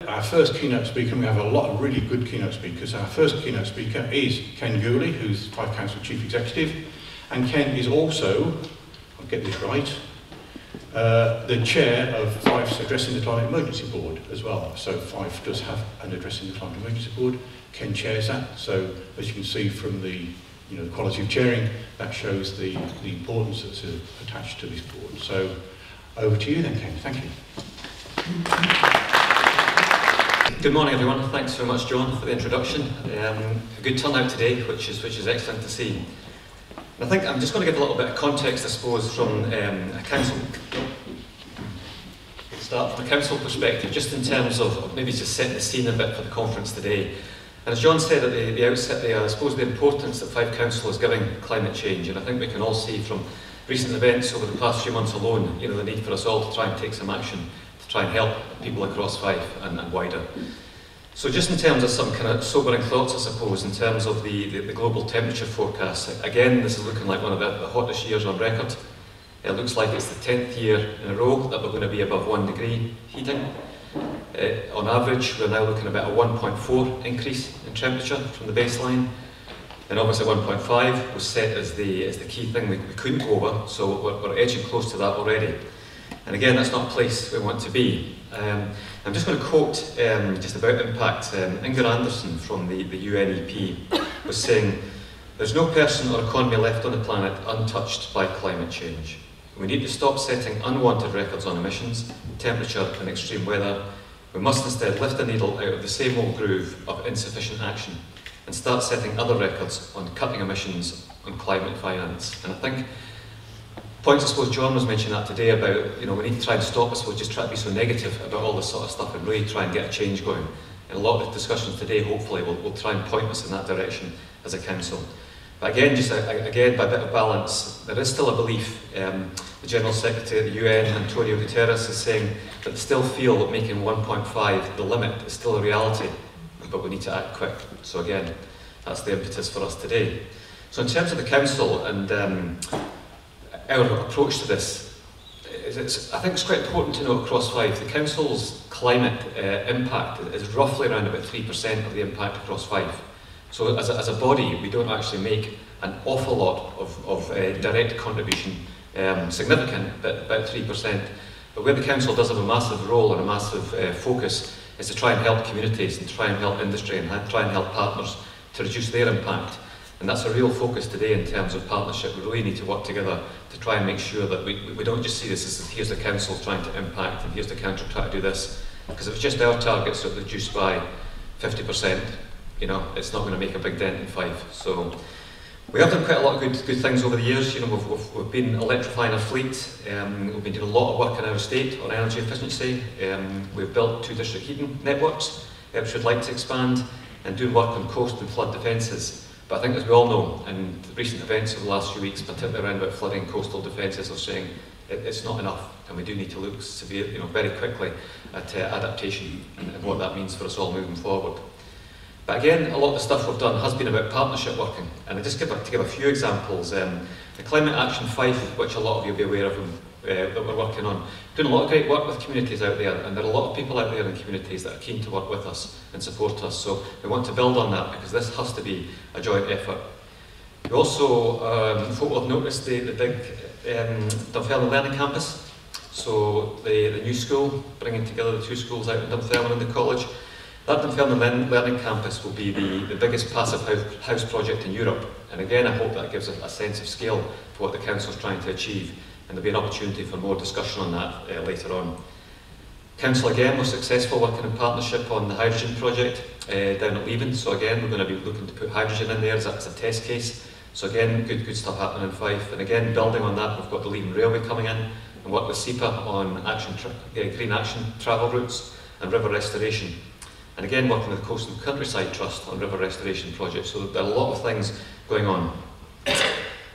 our first keynote speaker, and we have a lot of really good keynote speakers. Our first keynote speaker is Ken Gourlay, who's Fife Council Chief Executive, and Ken is also, I'll get this right, the chair of Fife's Addressing the Climate Emergency Board as well. So Fife does have an Addressing the Climate Emergency Board. Ken chairs that, so as you can see from the quality of chairing, that shows the importance that's attached to this board. So over to you then, Ken. Thank you. Good morning, everyone. Thanks very much, John, for the introduction. A good turnout today, which is excellent to see. I think I'm just going to give a little bit of context, I suppose, from a council. Start from a council perspective, just in terms of maybe just setting the scene a bit for the conference today. And as John said at the outset there, I suppose the importance that Fife Council is giving climate change, and I think we can all see from recent events over the past few months alone, the need for us all to try and take some action to try and help people across Fife and wider. So just in terms of some kind of sobering thoughts, I suppose, in terms of the global temperature forecast, again, this is looking like one of the hottest years on record. It looks like it's the 10th year in a row that we're going to be above 1 degree heating. On average, we're now looking at about a 1.4 increase in temperature from the baseline. And obviously 1.5 was set as the key thing we couldn't go over, so we're edging close to that already. And again, that's not a place we want to be. I'm just going to quote just about impact. Inger Anderson from the UNEP was saying, "There's no person or economy left on the planet untouched by climate change. We need to stop setting unwanted records on emissions, temperature and extreme weather. We must instead lift the needle out of the same old groove of insufficient action and start setting other records on cutting emissions, on climate finance." And I think points, I suppose John was mentioning that today about, we need to try and stop us, we'll just try to be so negative about all this sort of stuff and really try and get a change going. And a lot of the discussions today, hopefully, will try and point us in that direction as a council. But again, again, by a bit of balance, there is still a belief, the General Secretary of the UN, Antonio Guterres, is saying that they still feel that making 1.5 the limit is still a reality, but we need to act quick. So again, that's the impetus for us today. So in terms of the council and our approach to this, I think it's quite important to know across Fife, the council's climate impact is roughly around about 3% of the impact across Fife. So as a body, we don't actually make an awful lot of direct contribution, significant, but about 3%. But where the council does have a massive role and a massive focus is to try and help communities and try and help industry and try and help partners to reduce their impact. And that's a real focus today in terms of partnership. We really need to work together to try and make sure that we don't just see this as here's the council trying to impact and here's the council trying to do this. Because if it's just our targets that are reduced by 50%, it's not going to make a big dent in Fife. So we have done quite a lot of good things over the years. We've been electrifying our fleet. We've been doing a lot of work in our estate on energy efficiency. We've built 2 district heating networks, which we'd like to expand, and doing work on coast and flood defences. But I think, as we all know, and the recent events of the last few weeks, particularly around about flooding coastal defences, are saying it's not enough, and we do need to look very quickly at adaptation and what that means for us all moving forward. But again, a lot of the stuff we've done has been about partnership working, and I just to give a few examples. The Climate Action Fife, which a lot of you will be aware of, that we're working on, doing a lot of great work with communities out there, and there are a lot of people out there in communities that are keen to work with us and support us. So we want to build on that because this has to be a joint effort. We also, folk will have noticed the big Dunfermline Learning Campus. So the new school, bringing together the 2 schools out in Dunfermline and the college. That Dunfermline Learning Campus will be the biggest passive house project in Europe. And again, I hope that gives a sense of scale for what the council is trying to achieve. And there'll be an opportunity for more discussion on that later on. Council again was successful working in partnership on the hydrogen project down at Leven. So again, we're going to be looking to put hydrogen in there as a test case. So again, good stuff happening in Fife. And again, building on that, we've got the Leven Railway coming in and work with SEPA on green action travel routes and river restoration. And again, working with the Coast and Countryside Trust on river restoration projects. So there are a lot of things going on.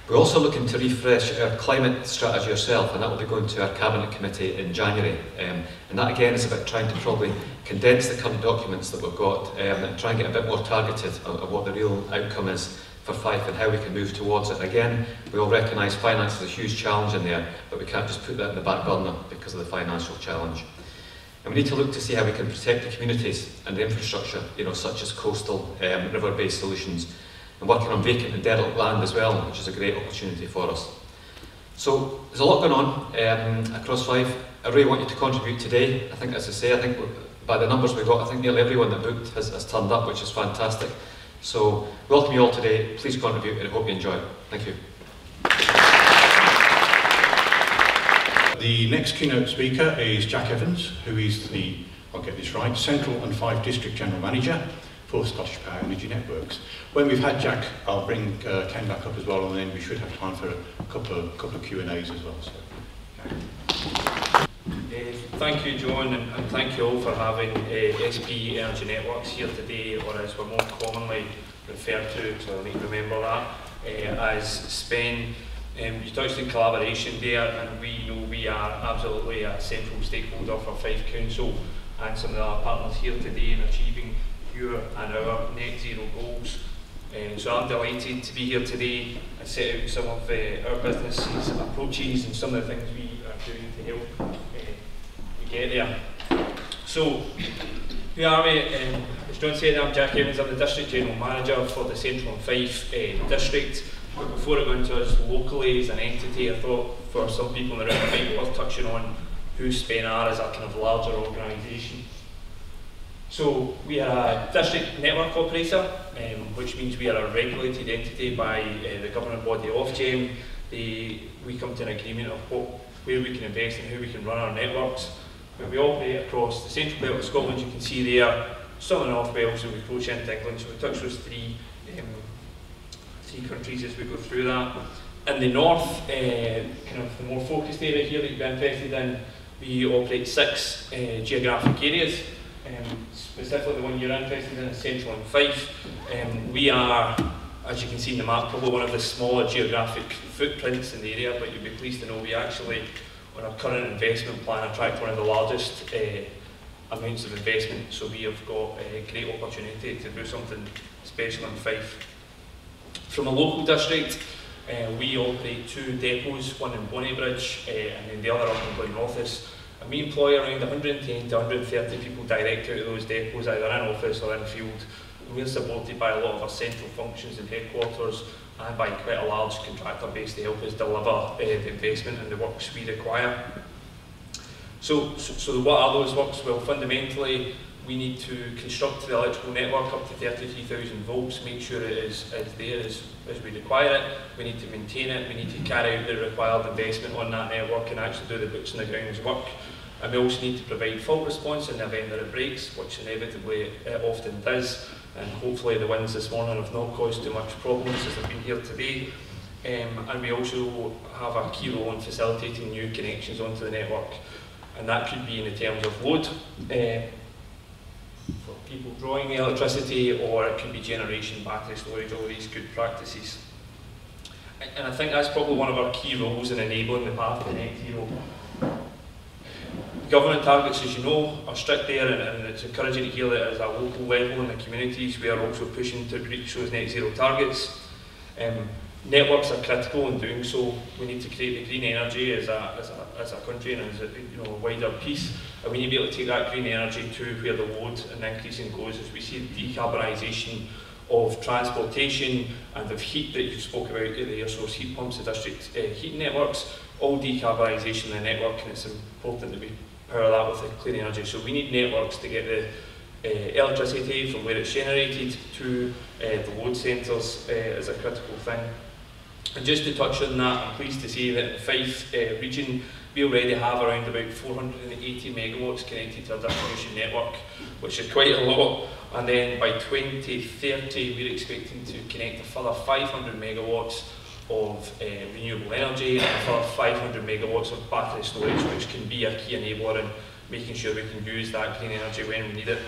We're also looking to refresh our climate strategy ourselves, and that will be going to our Cabinet Committee in January. And that again is about trying to probably condense the current documents that we've got and try and get a bit more targeted of what the real outcome is for Fife and how we can move towards it. Again, we all recognise finance is a huge challenge in there, but we can't just put that in the back burner because of the financial challenge. And we need to look to see how we can protect the communities and the infrastructure, such as coastal river-based solutions, and working on vacant and derelict land as well, which is a great opportunity for us. So there's a lot going on across Fife. I really want you to contribute today. I think, as I say, by the numbers we've got, I think nearly everyone that booked has turned up, which is fantastic. So welcome you all today. Please contribute, and I hope you enjoy it. Thank you. The next keynote speaker is Jack Evans, who is the, I'll get this right, Central and Fife District General Manager for Scottish Power Energy Networks. When we've had Jack, I'll bring Ken back up as well, and then we should have time for a couple of Q&As as well. So, thank you, John, and thank you all for having SP Energy Networks here today, or as we're more commonly referred to, so I need to remember that, as SPEN. You touched on collaboration there, and we know we are absolutely a central stakeholder for Fife Council and some of our partners here today in achieving your and our net zero goals. So I'm delighted to be here today and set out some of our businesses' approaches and some of the things we are doing to help get there. So, who are we? As John said, I'm Jack Evans. I'm the District General Manager for the Central and Fife District. But before I go into us locally as an entity, I thought for some people in the room it might be worth touching on who SPEN are as a kind of larger organisation. So we are a district network operator, which means we are a regulated entity by the governing body Ofgem. We come to an agreement of where we can invest and how we can run our networks. But we operate across the central belt of Scotland. You can see there, some of the North Wales, and we approach into England. So we touch those three countries as we go through that. In the north, kind of the more focused area here that you'd be interested in, we operate 6 geographic areas. Specifically the one you're interested in is Central and Fife. We are, as you can see in the map, probably one of the smaller geographic footprints in the area, but you'll be pleased to know we actually, on our current investment plan, attract one of the largest amounts of investment, so we have got a great opportunity to do something special in Fife. From a local district, we operate 2 depots, one in Bonnybridge and then the other up in Glen office. And we employ around 110 to 130 people direct out of those depots, either in office or in field. And we're supported by a lot of our central functions and headquarters and by quite a large contractor base to help us deliver the investment and the works we require. So what are those works? Well, fundamentally, we need to construct the electrical network up to 33,000 volts, make sure it is there as we require it. We need to maintain it, we need to carry out the required investment on that network and actually do the boots on the ground work. And we also need to provide fault response in the event that it breaks, which inevitably it often does. And hopefully the winds this morning have not caused too much problems as they've been here today. And we also have a key role in facilitating new connections onto the network. And that could be in the terms of load, for people drawing the electricity, or it could be generation, battery storage, all these good practices. And I think that's probably one of our key roles in enabling the path to net zero. Government targets, as you know, are strict there, and it's encouraging to hear that at a local level in the communities we are also pushing to reach those net zero targets. Networks are critical in doing so. We need to create the green energy as a country and as a wider piece, and we need to be able to take that green energy to where the load and increasing goes as we see the decarbonisation of transportation and of heat that you spoke about, the air source heat pumps, the district heating networks, all decarbonisation of the network, and it's important that we power that with the clean energy. So we need networks to get the electricity from where it's generated to the load centres is a critical thing. And just to touch on that, I'm pleased to say that in the Fife region, we already have around about 480 megawatts connected to our distribution network, which is quite a lot. And then by 2030, we're expecting to connect a further 500 megawatts of renewable energy and a further 500 megawatts of battery storage, which can be a key enabler in making sure we can use that green energy when we need it.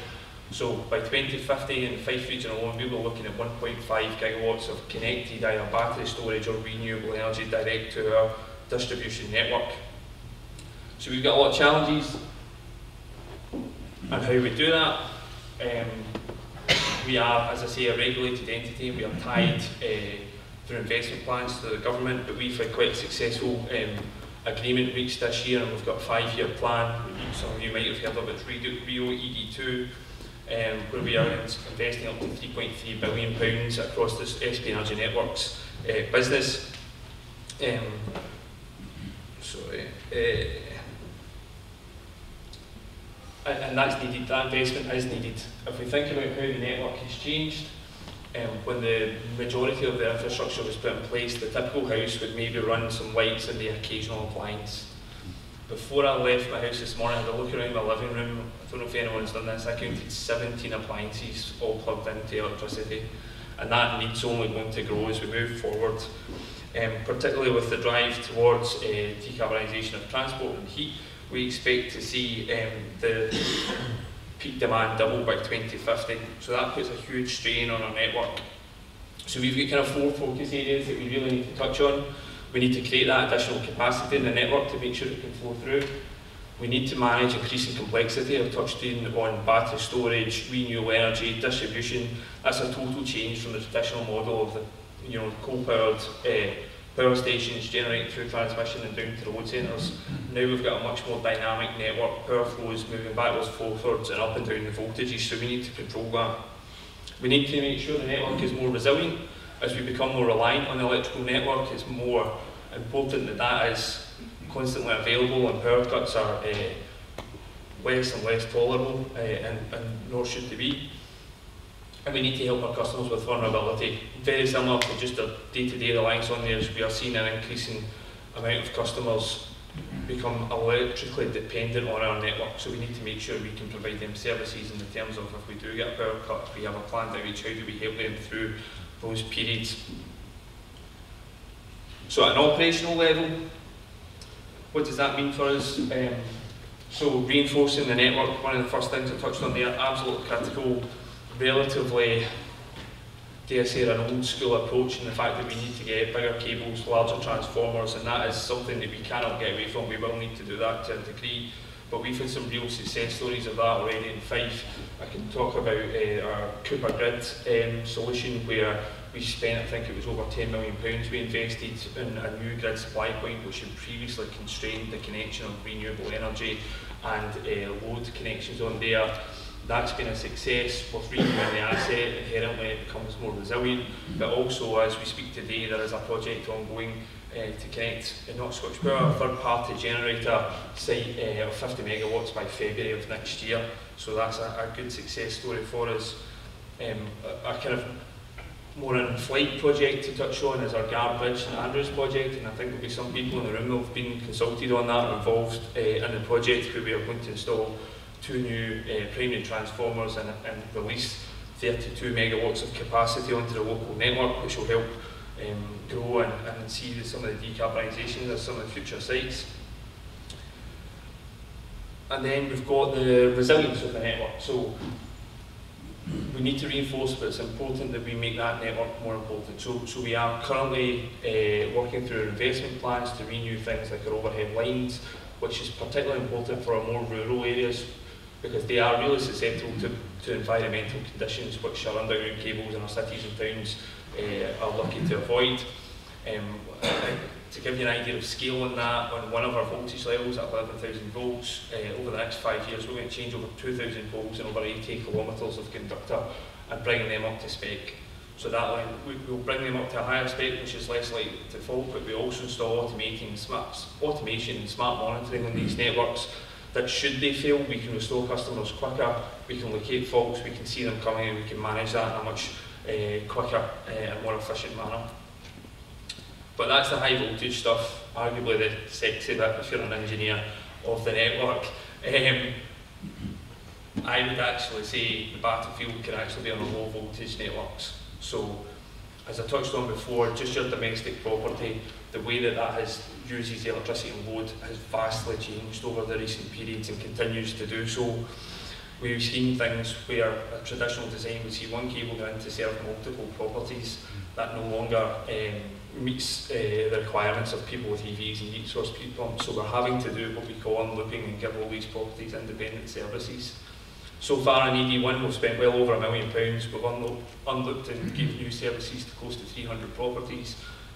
So by 2050 in the Fife region alone, we will be looking at 1.5 gigawatts of connected either battery storage or renewable energy direct to our distribution network. So we've got a lot of challenges on how we do that. We are, as I say, a regulated entity. We are tied through investment plans to the government, but we've had quite successful agreement reached this year, and we've got a 5-year plan. Some of you might have heard of it, Rio ED2, where we are investing up to £3.3 billion across this SP Energy Networks business. And that's needed, that investment is needed. If we think about how the network has changed, when the majority of the infrastructure was put in place, the typical house would maybe run some lights and the occasional appliance. Before I left my house this morning, I had a look around my living room. I don't know if anyone's done this, I counted 17 appliances all plugged into electricity. And that needs only going to grow as we move forward, particularly with the drive towards decarbonisation of transport and heat. We expect to see the peak demand double by 2050, so that puts a huge strain on our network. So we've got kind of 4 focus areas that we really need to touch on. We need to create that additional capacity in the network to make sure it can flow through. We need to manage increasing complexity. I've touched on battery storage, renewable energy, distribution. That's a total change from the traditional model of the coal-powered power stations generating through transmission and down to the load centres. Now we've got a much more dynamic network, power flows moving backwards, forwards and up and down the voltages, so we need to control that. We need to make sure the network is more resilient. As we become more reliant on the electrical network, it's more important that that is constantly available, and power cuts are less and less tolerable, and nor should they be. And we need to help our customers with vulnerability. Very similar to just a day-to-day reliance on theirs, we are seeing an increasing amount of customers become electrically dependent on our network, so we need to make sure we can provide them services in the terms of, if we do get a power cut, if we have a planned outage, how do we help them through those periods. So at an operational level, what does that mean for us? So reinforcing the network, one of the first things I touched on there, absolutely critical. Relatively, dare say, an old school approach in the fact that we need to get bigger cables, larger transformers, and that is something that we cannot get away from. We will need to do that to a degree, but we've had some real success stories of that already in Fife. I can talk about our Cooper Grid solution, where we spent, I think it was over £10 million we invested in a new grid supply point which had previously constrained the connection of renewable energy and load connections on there. That's been a success. With renewing the asset, inherently it becomes more resilient, but also as we speak today there is a project ongoing to connect not Switchpower, a third-party generator site of 50 megawatts by February of next year. So that's a good success story for us. A kind of more in-flight project to touch on is our Garbridge and Andrews project, and I think there'll be some people in the room who have been consulted on that, involved in the project, where we are going to install 2 new primary transformers and release 32 megawatts of capacity onto the local network, which will help grow and see some of the decarbonisation of some of the future sites. And then we've got the resilience of the network. So we need to reinforce, but it's important that we make that network more important. So we are currently working through our investment plans to renew things like our overhead lines, which is particularly important for our more rural areas, because they are really susceptible to environmental conditions which our underground cables in our cities and towns are lucky to avoid. To give you an idea of scale on that, on one of our voltage levels at 11,000 volts, over the next 5 years we're going to change over 2,000 volts and over 80 kilometres of conductor and bringing them up to spec. So that line, we'll bring them up to a higher spec, which is less likely to fault, but we also install automation and smart monitoring on these networks, that should they fail, we can restore customers quicker, we can locate faults, we can see them coming, and we can manage that in a much quicker and more efficient manner. But that's the high voltage stuff, arguably the sexy bit if you're an engineer of the network. I would actually say the battlefield can actually be on the low voltage networks. So, as I touched on before, just your domestic property, the way that uses the electricity and load has vastly changed over the recent periods and continues to do so. We've seen things where a traditional design would see one cable go in to serve multiple properties. That no longer meets the requirements of people with EVs and heat source heat pumps, so we're having to do what we call unlooping and give all these properties independent services. So far in ED1 we've spent well over £1 million. We've unlooped and given new services to close to 300 properties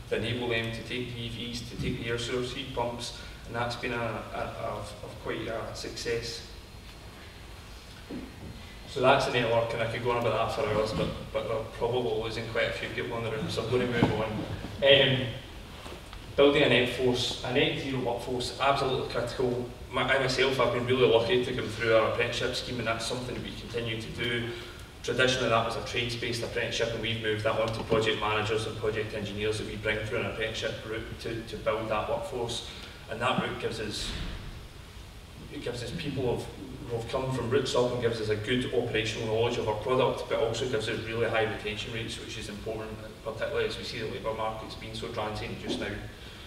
to enable them to take the EVs, to take the air source heat pumps, and that's been of quite a success. So that's the network, and I could go on about that for hours, but we're probably losing quite a few people in the room, so I'm going to move on. Building a net zero workforce, absolutely critical. I myself have been really lucky to come through our apprenticeship scheme, and that's something that we continue to do. Traditionally that was a trades-based apprenticeship, and we've moved that on to project managers and project engineers that we bring through an apprenticeship route to build that workforce. And that route gives us people who've come from roots up and gives us a good operational knowledge of our product, but also gives us really high retention rates, which is important, particularly as we see the labour market's been so transient just now.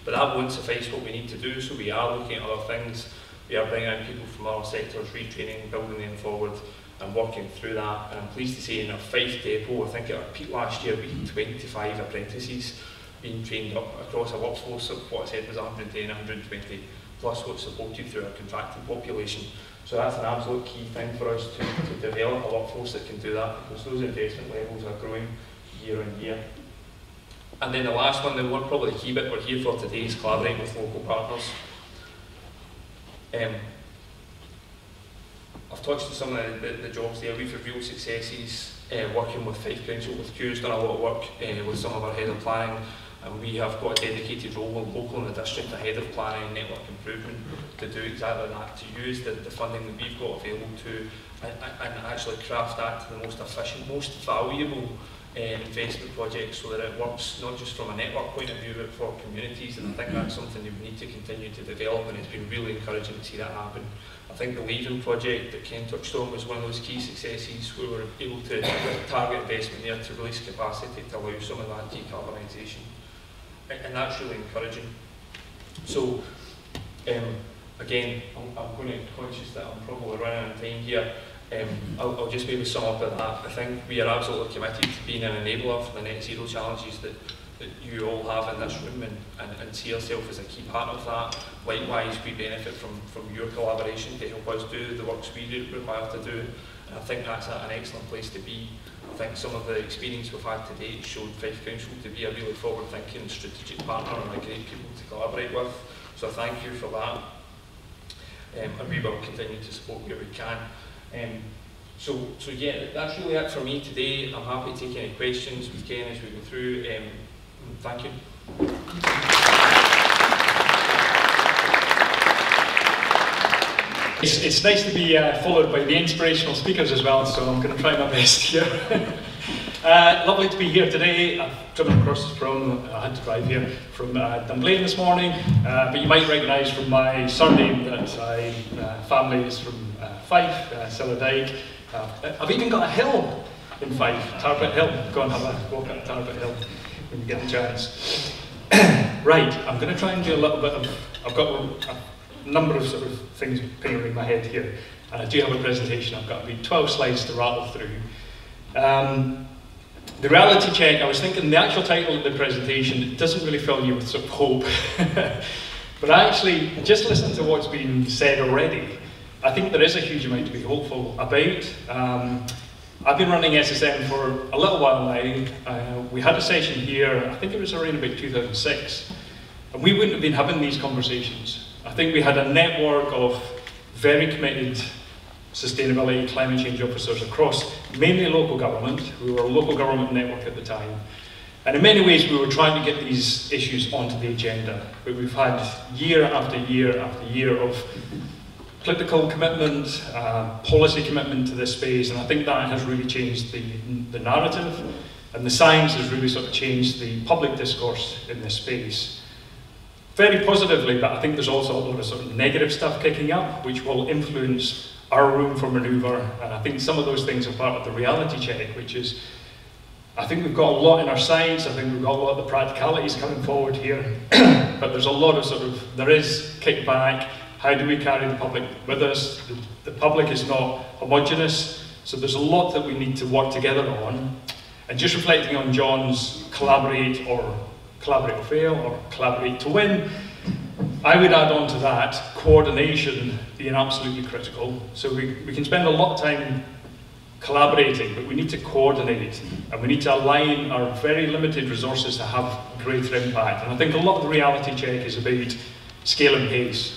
But that won't suffice what we need to do, so we are looking at other things. We are bringing in people from other sectors, retraining, building them forward, and working through that. And I'm pleased to say in our Fife depot, I think at our peak last year, we had 25 apprentices being trained up across a workforce of what I said was 110, 120, plus what's supported through our contracting population. So that's an absolute key thing for us to develop a workforce that can do that, because those investment levels are growing year on year. And then the last one, the one probably the key bit we're here for today, is collaborating with local partners. I've touched on some of the jobs there. We've had real successes working with Fife Council, with Q's done a lot of work with some of our head of planning, and we have got a dedicated role in local in the district, a head of planning and network improvement, to do exactly that, to use the funding that we've got available to and actually craft that to the most efficient, most valuable investment projects, so that it works not just from a network point of view but for communities. And I think that's something that we need to continue to develop, and it's been really encouraging to see that happen. I think the Leaving project that Ken touched on was one of those key successes where we were able to, with target investment there, to release capacity to allow some of that decarbonisation, and that's really encouraging. So again, I'm going to be conscious that I'm probably running out of time here. I'll just maybe sum up with that. I think we are absolutely committed to being an enabler for the net zero challenges that you all have in this room, and see ourselves as a key part of that. Likewise, we benefit from your collaboration to help us do the works we require to do, and I think that's an excellent place to be. I think some of the experience we've had today showed Fife Council to be a really forward-thinking strategic partner and a great people to collaborate with, so thank you for that, and we will continue to support where we can. So yeah, that's really it for me today. I'm happy to take any questions with Ken as we go through. Thank you. It's nice to be followed by the inspirational speakers as well, so I'm going to try my best here. Lovely to be here today. I've driven across from, I had to drive here, from Dunfermline this morning, but you might recognise from my surname that my family is from Fife, Dyke. I've even got a hill in Fife, Tarvit Hill. Go and have a walk at Tarvit Hill when you get the chance. Right, I'm going to try and do a little bit of, I've got a number of sort of things pinging in my head here, and I do have a presentation. I've got about 12 slides to rattle through. The reality check, I was thinking the actual title of the presentation, it doesn't really fill you with sort of hope, but actually, just listen to what's been said already. I think there is a huge amount to be hopeful about. I've been running SSM for a little while now. We had a session here, I think it was around about 2006, and we wouldn't have been having these conversations. I think we had a network of very committed sustainability, climate change officers across mainly local government. We were a local government network at the time. And in many ways we were trying to get these issues onto the agenda. But we've had year after year after year of political commitment, policy commitment to this space, and I think that has really changed the narrative, and the science has really sort of changed the public discourse in this space. Very positively, but I think there's also a lot of sort of negative stuff kicking up, which will influence our room for manoeuvre, and I think some of those things are part of the reality check, which is, I think we've got a lot in our science, I think we've got a lot of the practicalities coming forward here, but there's a lot of sort of, there is kickback. How do we carry the public with us? The public is not homogenous, so there's a lot that we need to work together on. And just reflecting on John's collaborate or fail, or collaborate to win, I would add on to that coordination being absolutely critical. So we can spend a lot of time collaborating, but we need to coordinate, and we need to align our very limited resources to have greater impact. And I think a lot of the reality check is about scale and pace.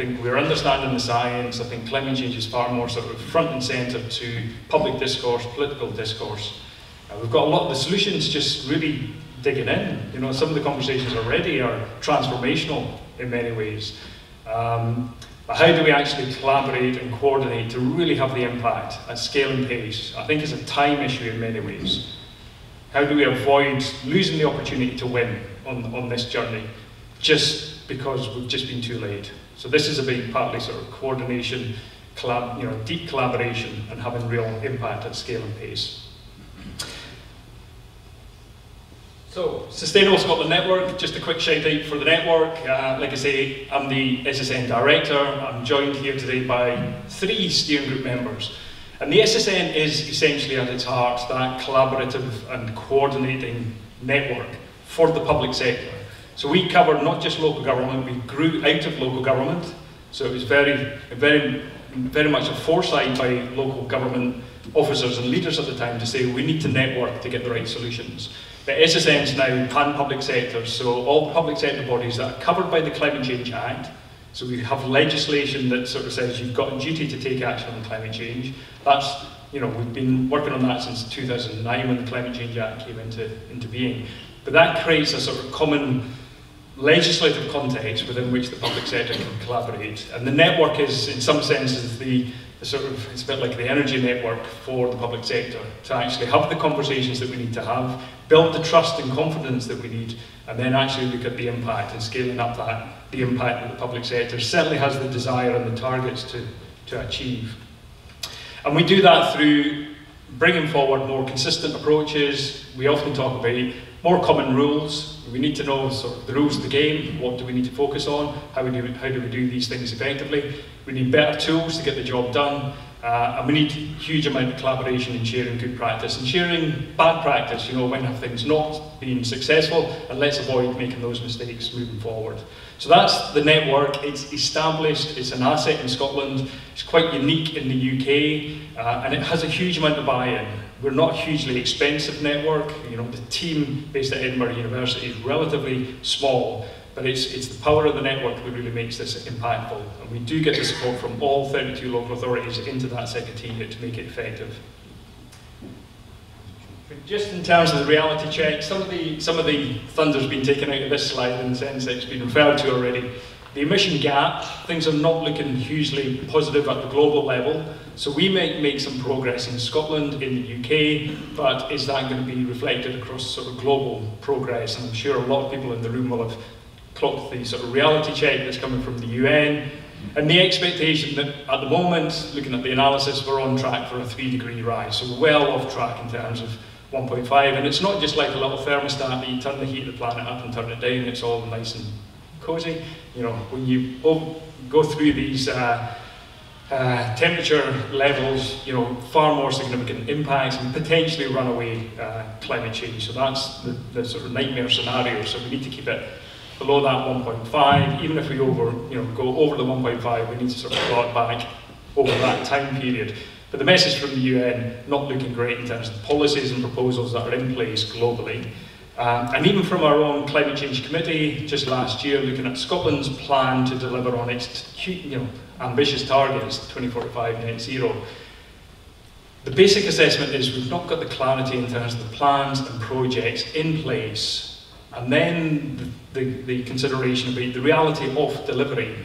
think we're understanding the science. I think climate change is far more sort of front and centre to public discourse, political discourse. We've got a lot of the solutions just really digging in. You know, some of the conversations already are transformational in many ways. But how do we actually collaborate and coordinate to really have the impact at scale and pace? I think it's a time issue in many ways. How do we avoid losing the opportunity to win on this journey just because we've just been too late? So this is about partly sort of coordination, deep collaboration, and having real impact at scale and pace. So, Sustainable Scotland Network, just a quick shout out for the network. Like I say, I'm the SSN Director. I'm joined here today by 3 steering group members. And the SSN is essentially at its heart that collaborative and coordinating network for the public sector. So we cover not just local government, we grew out of local government. So it was very much a foresight by local government officers and leaders at the time to say we need to network to get the right solutions. The SSN is now pan-public sector, so all public sector bodies that are covered by the Climate Change Act. So we have legislation that sort of says you've got a duty to take action on climate change. That's, we've been working on that since 2009 when the Climate Change Act came into being. But that creates a sort of common legislative context within which the public sector can collaborate. And the network is, in some senses, it's a bit like the energy network for the public sector to actually have the conversations that we need to have, build the trust and confidence that we need, and then actually look at the impact and scaling up the impact that the public sector certainly has the desire and the targets to achieve. And we do that through bringing forward more consistent approaches. We often talk about more common rules. We need to know sort of the rules of the game. What do we need to focus on? How do we do these things effectively? We need better tools to get the job done. And we need a huge amount of collaboration and sharing good practice and sharing bad practice, when have things not been successful, and let's avoid making those mistakes moving forward. So that's the network. It's established, it's an asset in Scotland, it's quite unique in the UK, and it has a huge amount of buy-in. We're not a hugely expensive network. The team based at Edinburgh University is relatively small, but it's the power of the network that really makes this impactful. And we do get the support from all 32 local authorities into that secretariat to make it effective. But just in terms of the reality check, some of the thunder's been taken out of this slide in the sense that it's been referred to already. The emission gap, things are not looking hugely positive at the global level. So we may make some progress in Scotland, in the UK, but is that going to be reflected across sort of global progress? And I'm sure a lot of people in the room will have clocked the sort of reality check that's coming from the UN. And the expectation that at the moment, looking at the analysis, we're on track for a 3-degree rise. So we're well off track in terms of 1.5. And it's not just like a little thermostat that you turn the heat of the planet up and turn it down. It's all nice and cozy. When you go through these temperature levels, far more significant impacts and potentially runaway climate change. So that's the sort of nightmare scenario. So we need to keep it below that 1.5. Even if we go over the 1.5, we need to sort of claw it back over that time period. But the message from the UN, not looking great in terms of the policies and proposals that are in place globally. And even from our own Climate Change Committee, just last year, looking at Scotland's plan to deliver on its ambitious targets, 2045 net zero, the basic assessment is we've not got the clarity in terms of the plans and projects in place, and then the consideration about the reality of delivery.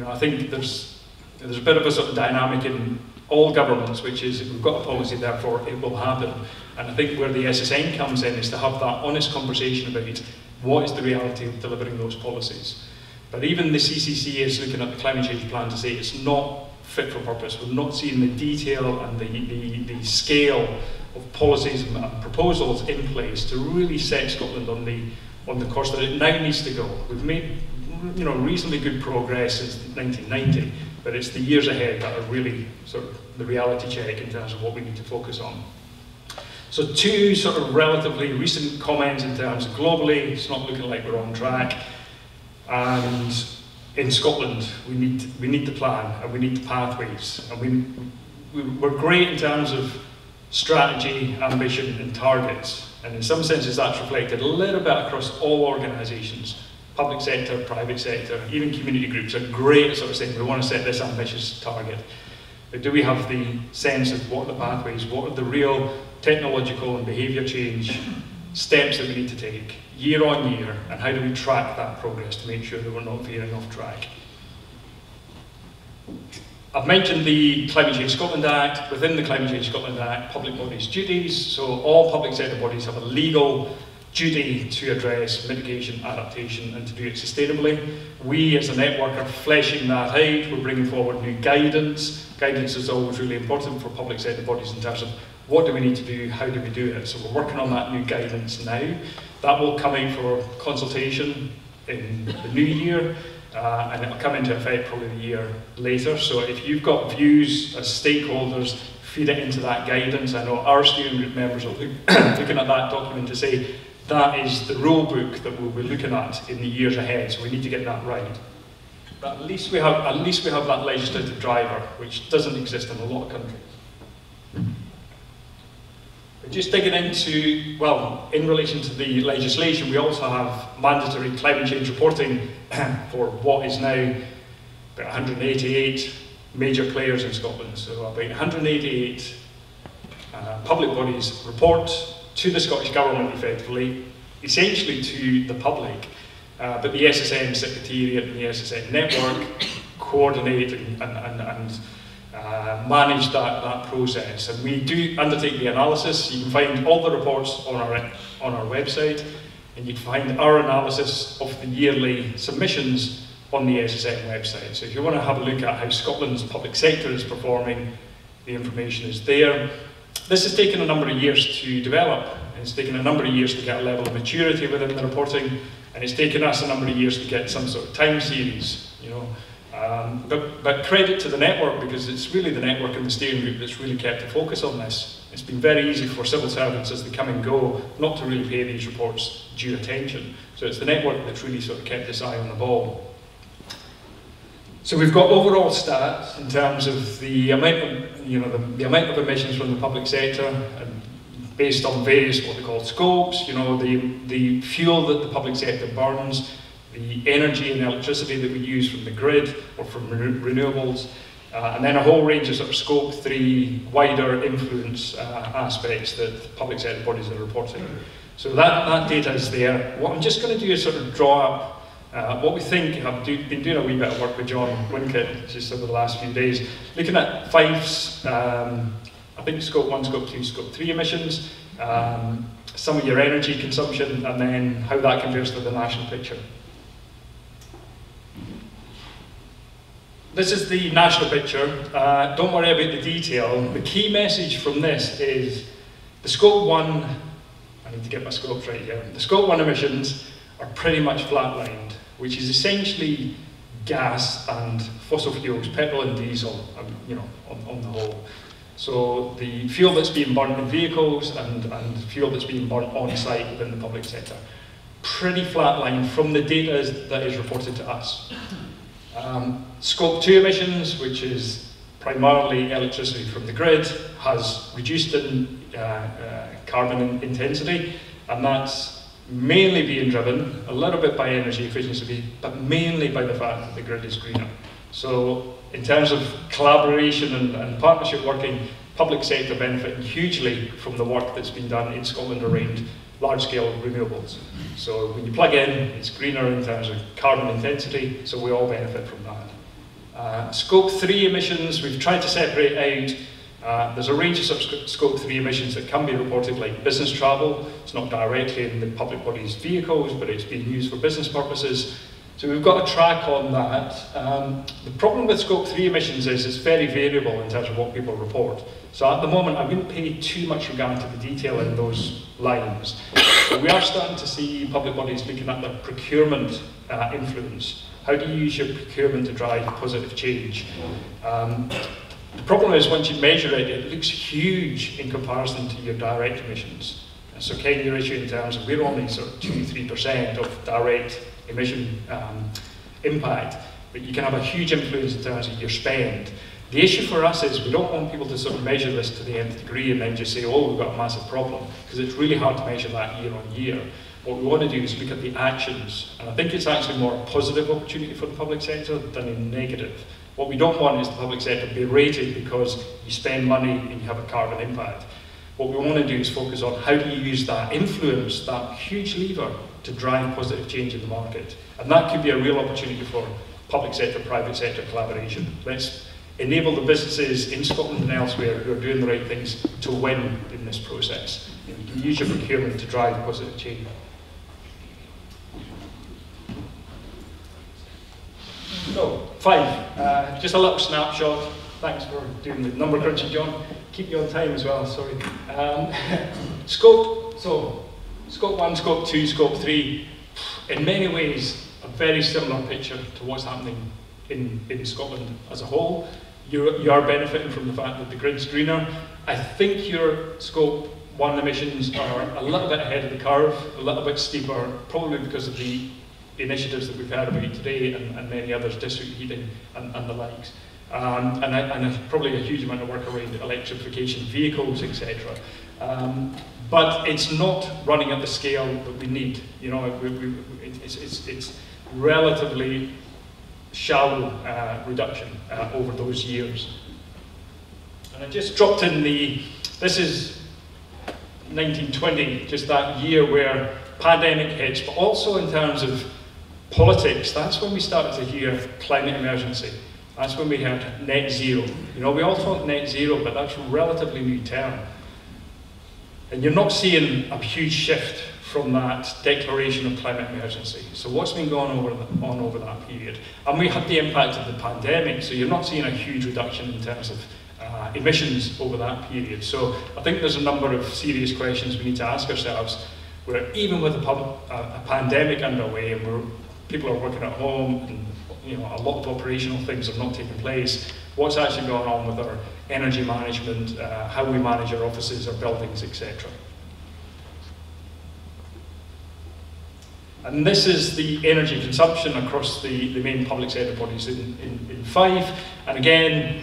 I think there's a bit of a sort of dynamic in all governments, which is if we've got a policy, therefore it will happen. And I think where the SSN comes in is to have that honest conversation about what is the reality of delivering those policies. But even the CCC is looking at the climate change plan to say it's not fit for purpose. We're not seeing the detail and the scale of policies and proposals in place to really set Scotland on the course that it now needs to go. We've made reasonably good progress since 1990, but it's the years ahead that are really sort of the reality check in terms of what we need to focus on. So 2 sort of relatively recent comments in terms of globally, it's not looking like we're on track. And in Scotland, we need the plan and we need the pathways. And we're great in terms of strategy, ambition and targets. And in some senses that's reflected a little bit across all organisations. public sector, private sector, even community groups are great at sort of saying, we want to set this ambitious target. But do we have the sense of what are the pathways, what are the real technological and behaviour change steps that we need to take year on year, and how do we track that progress to make sure that we're not veering off track? I've mentioned the Climate Change Scotland Act. Within the Climate Change Scotland Act, public bodies' duties, so all public sector bodies have a legal duty to address mitigation, adaptation, and to do it sustainably. We as a network are fleshing that out. We're bringing forward new guidance. Guidance is always really important for public sector bodies in terms of what do we need to do, how do we do it. So we're working on that new guidance now. That will come out for consultation in the new year. And it'll come into effect probably a year later. So if you've got views as stakeholders, feed it into that guidance. I know our steering group members are looking at that document to say that is the rule book that we'll be looking at in the years ahead. So we need to get that right. But at least we have that legislative driver, which doesn't exist in a lot of countries. Just digging into, well, in relation to the legislation, we also have mandatory climate change reporting for what is now about 188 major players in Scotland. So about 188 public bodies report to the Scottish Government effectively, essentially to the public, but the SSM Secretariat and the SSM Network coordinate and manage that process, and we do undertake the analysis. You can find all the reports on our website, and you can find our analysis of the yearly submissions on the SSM website. So if you want to have a look at how Scotland's public sector is performing, the information is there. This has taken a number of years to develop, and it's taken a number of years to get a level of maturity within the reporting, and it's taken us a number of years to get some sort of time series, you know. But credit to the network, because it's really the network and the steering group that's really kept the focus on this. It's been very easy for civil servants as they come and go not to really pay these reports due attention. So it's the network that's really sort of kept this eye on the ball. So we've got overall stats in terms of the amount of, the amount of emissions from the public sector, and based on various what they call scopes, the fuel that the public sector burns, the energy and electricity that we use from the grid or from renewables, and then a whole range of sort of scope 3 wider influence aspects that public sector bodies are reporting. So that data is there. What I'm just going to do is sort of draw up what we think. I've been doing a wee bit of work with John Wincott just over the last few days, looking at Fife's, I think scope 1, scope 2, scope 3 emissions, some of your energy consumption, and then how that compares to the national picture. This is the national picture. Don't worry about the detail. The key message from this is the scope 1, I need to get my scopes right here. The scope 1 emissions are pretty much flatlined, which is essentially gas and fossil fuels, petrol and diesel, on the whole. So the fuel that's being burnt in vehicles and fuel that's being burnt on site within the public sector. Pretty flatlined from the data that is reported to us. Scope 2 emissions, which is primarily electricity from the grid, has reduced in carbon intensity, and that's mainly being driven a little bit by energy efficiency, but mainly by the fact that the grid is greener. So in terms of collaboration and partnership working, public sector benefiting hugely from the work that's been done in Scotland around large-scale renewables. So when you plug in, it's greener in terms of carbon intensity, so we all benefit from that. Scope 3 emissions, we've tried to separate out. There's a range of scope 3 emissions that can be reported, like business travel. It's not directly in the public body's vehicles, but it's being used for business purposes. So we've got a track on that. The problem with scope 3 emissions is it's very variable in terms of what people report. So at the moment, I wouldn't pay too much regard to the detail in those lines. But we are starting to see public bodies looking at their procurement influence. How do you use your procurement to drive positive change? The problem is once you measure it, it looks huge in comparison to your direct emissions. And so Ken, your issue in terms of we're only sort of 2-3% of direct emission impact, but you can have a huge influence in terms of your spend. The issue for us is we don't want people to sort of measure this to the nth degree and then just say, oh, we've got a massive problem, because it's really hard to measure that year on year. What we want to do is look at the actions, and I think it's actually more a positive opportunity for the public sector than a negative. What we don't want is the public sector berated because you spend money and you have a carbon impact. What we want to do is focus on how do you use that influence, that huge lever, to drive positive change in the market. And that could be a real opportunity for public sector, private sector collaboration. Let's enable the businesses in Scotland and elsewhere who are doing the right things to win in this process. You can use your procurement to drive positive change. So, Fife, just a little snapshot. Thanks for doing the number crunching, John. Keep you on time as well, sorry. Scope 1, Scope 2, Scope 3, in many ways a very similar picture to what's happening in Scotland as a whole. You are benefiting from the fact that the grid's greener. I think your Scope 1 emissions are a little bit ahead of the curve, a little bit steeper, probably because of the initiatives that we've heard about today and many others, district heating and the likes. And probably a huge amount of work around electrification vehicles, etc. But it's not running at the scale that we need. You know, it's relatively shallow reduction over those years. And I just dropped in this is 1920, just that year where pandemic hits, but also in terms of politics, that's when we started to hear climate emergency. That's when we heard net zero. You know, we all talk net zero, but that's a relatively new term. And you're not seeing a huge shift from that declaration of climate emergency. So what's been going on over that period? And we had the impact of the pandemic, so you're not seeing a huge reduction in terms of emissions over that period. So I think there's a number of serious questions we need to ask ourselves, where even with a pandemic underway and where people are working at home and you know, a lot of operational things are not taking place, what's actually going on with our energy management, how we manage our offices, our buildings, etc. And this is the energy consumption across the main public sector bodies in Fife. And again,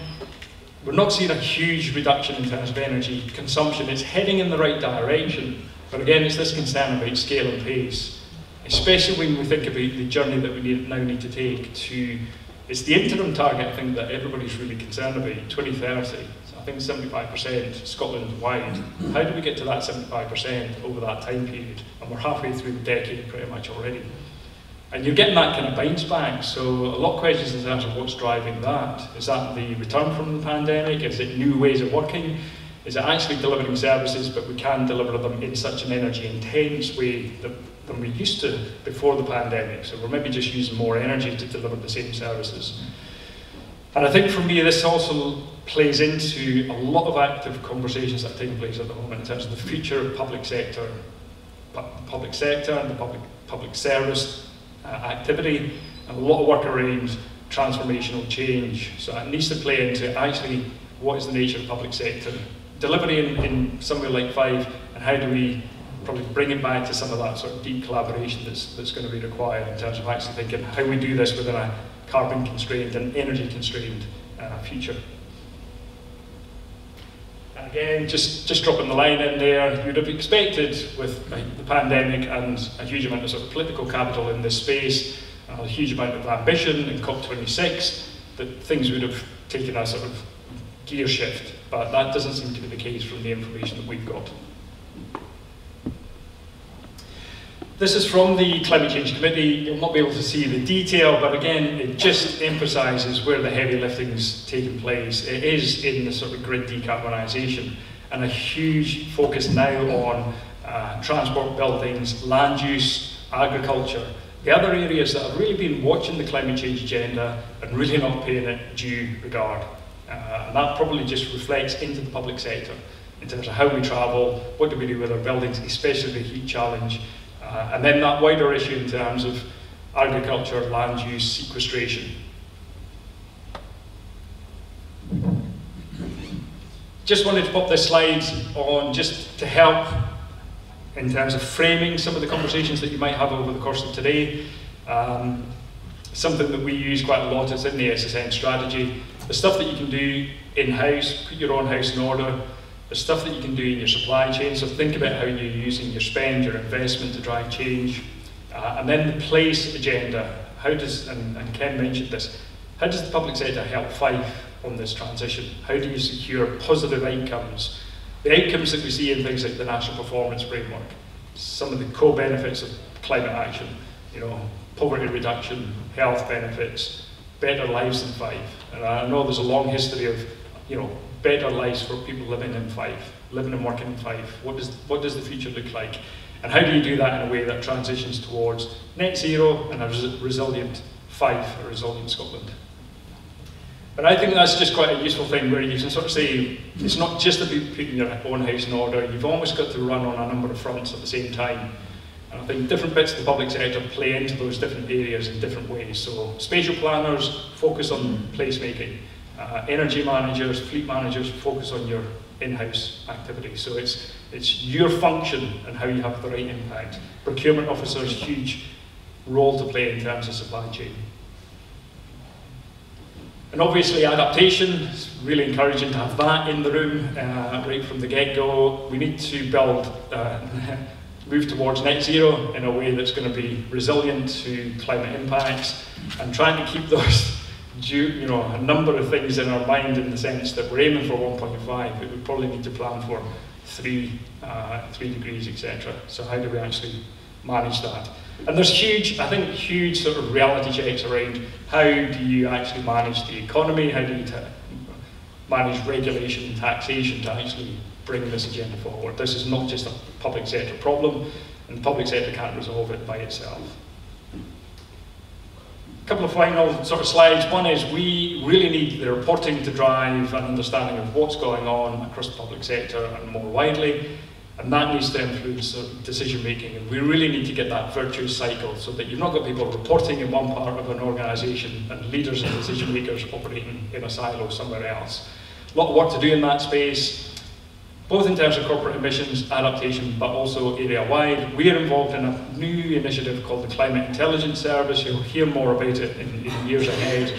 we're not seeing a huge reduction in terms of energy consumption. It's heading in the right direction. But again, it's this concern about scale and pace, especially when we think about the journey that we now need to take to, it's the interim target, I think, that everybody's really concerned about, 2030. So I think 75% Scotland-wide. How do we get to that 75% over that time period? And we're halfway through the decade pretty much already. And you're getting that kind of bounce back, so a lot of questions in terms of what's driving that. Is that the return from the pandemic? Is it new ways of working? Is it actually delivering services, but we can deliver them in such an energy-intense way than we used to before the pandemic? So we're maybe just using more energy to deliver the same services. And I think for me, this also plays into a lot of active conversations that are taking place at the moment in terms of the future of public sector and the public service activity, and a lot of work around transformational change. So it needs to play into actually what is the nature of public sector delivery in somewhere like Fife, and how do we probably bring it back to some of that sort of deep collaboration that's going to be required in terms of actually thinking how we do this within a carbon constrained and energy constrained future. And again, just dropping the line in there, you'd have expected with the pandemic and a huge amount of sort of political capital in this space, a huge amount of ambition in COP26, that things would have taken a sort of gear shift, but that doesn't seem to be the case from the information that we've got. This is from the Climate Change Committee. You'll not be able to see the detail, but again, it just emphasises where the heavy lifting's taking place. It is in the sort of grid decarbonisation, and a huge focus now on transport, buildings, land use, agriculture, the other areas that have really been watching the climate change agenda and really not paying it due regard. And that probably just reflects into the public sector in terms of how we travel, what do we do with our buildings, especially the heat challenge, and then that wider issue in terms of agriculture, land use, sequestration. Just wanted to pop this slide on just to help in terms of framing some of the conversations that you might have over the course of today. Something that we use quite a lot is in the SSN strategy. The stuff that you can do in-house, put your own house in order. There's stuff that you can do in your supply chain, so think about how you're using your spend, your investment to drive change. And then the place agenda. How does, and Ken mentioned this, how does the public sector help Fife on this transition? How do you secure positive outcomes? The outcomes that we see in things like the National Performance Framework, some of the co-benefits of climate action, you know, poverty reduction, health benefits, better lives in Fife. And I know there's a long history of, you know, better lives for people living in Fife, living and working in Fife. What does the future look like? And how do you do that in a way that transitions towards net zero and a resilient Fife, a resilient Scotland? But I think that's just quite a useful thing where you can sort of say, it's not just about putting your own house in order, you've almost got to run on a number of fronts at the same time. And I think different bits of the public sector play into those different areas in different ways. So spatial planners focus on placemaking. Energy managers, fleet managers focus on your in-house activity. So it's your function and how you have the right impact. Procurement officers, huge role to play in terms of supply chain. And obviously adaptation, it's really encouraging to have that in the room right from the get-go. We need to build, move towards net zero in a way that's going to be resilient to climate impacts, and trying to keep those, you know, a number of things in our mind in the sense that we're aiming for 1.5, but we probably need to plan for 3 degrees, etc. So how do we actually manage that? And there's huge sort of reality checks around how do you actually manage the economy, how do you manage regulation and taxation to actually bring this agenda forward. This is not just a public sector problem, and the public sector can't resolve it by itself. A couple of final sort of slides. One is we really need the reporting to drive an understanding of what's going on across the public sector and more widely. And that needs to influence decision making. And we really need to get that virtuous cycle so that you've not got people reporting in one part of an organisation and leaders and decision makers operating in a silo somewhere else. A lot of work to do in that space, both in terms of corporate emissions adaptation, but also area-wide. We are involved in a new initiative called the Climate Intelligence Service. You'll hear more about it in years ahead.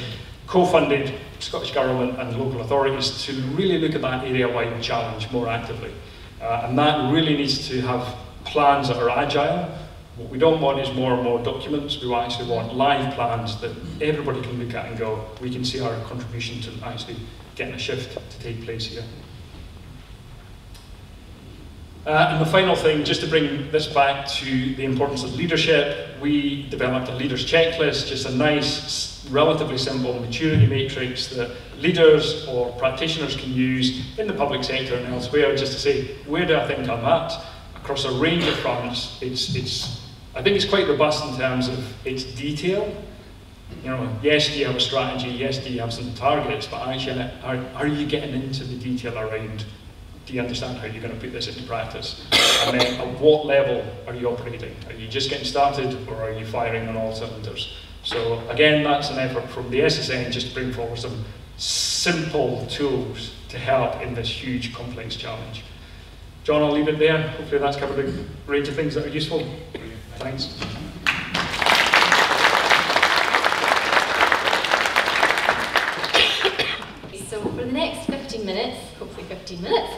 Co-funded Scottish Government and local authorities to really look at that area-wide challenge more actively. And that really needs to have plans that are agile. What we don't want is more and more documents. We actually want live plans that everybody can look at and go, we can see our contribution to actually getting a shift to take place here. And the final thing, just to bring this back to the importance of leadership, we developed a leaders checklist, just a nice, relatively simple maturity matrix that leaders or practitioners can use in the public sector and elsewhere, just to say, where do I think I'm at? Across a range of fronts. I think it's quite robust in terms of its detail. You know, yes, do you have a strategy? Yes, do you have some targets? But actually, are you getting into the detail around, do you understand how you're going to put this into practice? And then at what level are you operating? Are you just getting started, or are you firing on all cylinders? So again, that's an effort from the SSN just to bring forward some simple tools to help in this huge, complex challenge. John, I'll leave it there. Hopefully that's covered a range of things that are useful. Thanks. So for the next 15 minutes, hopefully 15 minutes,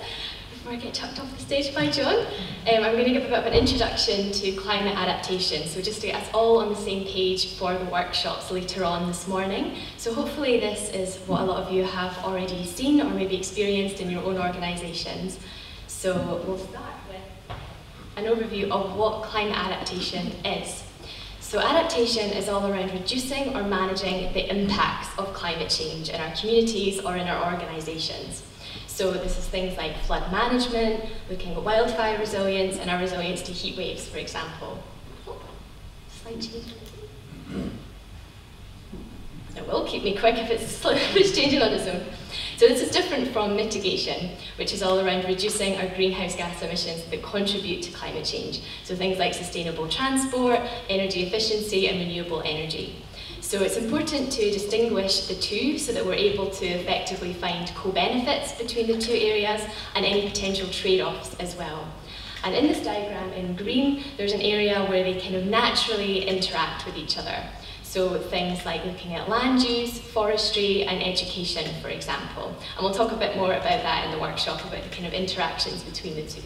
before I get chucked off the stage by John, I'm going to give a bit of an introduction to climate adaptation, so just to get us all on the same page for the workshops later on this morning. So hopefully this is what a lot of you have already seen or maybe experienced in your own organisations. So we'll start with an overview of what climate adaptation is. So adaptation is all around reducing or managing the impacts of climate change in our communities or in our organisations. So this is things like flood management, looking at wildfire resilience, and our resilience to heat waves, for example. Slide change. It will keep me quick if it's changing on its own. So this is different from mitigation, which is all around reducing our greenhouse gas emissions that contribute to climate change. So things like sustainable transport, energy efficiency, and renewable energy. So it's important to distinguish the two so that we're able to effectively find co-benefits between the two areas and any potential trade-offs as well. And in this diagram in green, there's an area where they kind of naturally interact with each other. So So things like looking at land use, forestry and education, for example. And we'll talk a bit more about that in the workshop, about the kind of interactions between the two.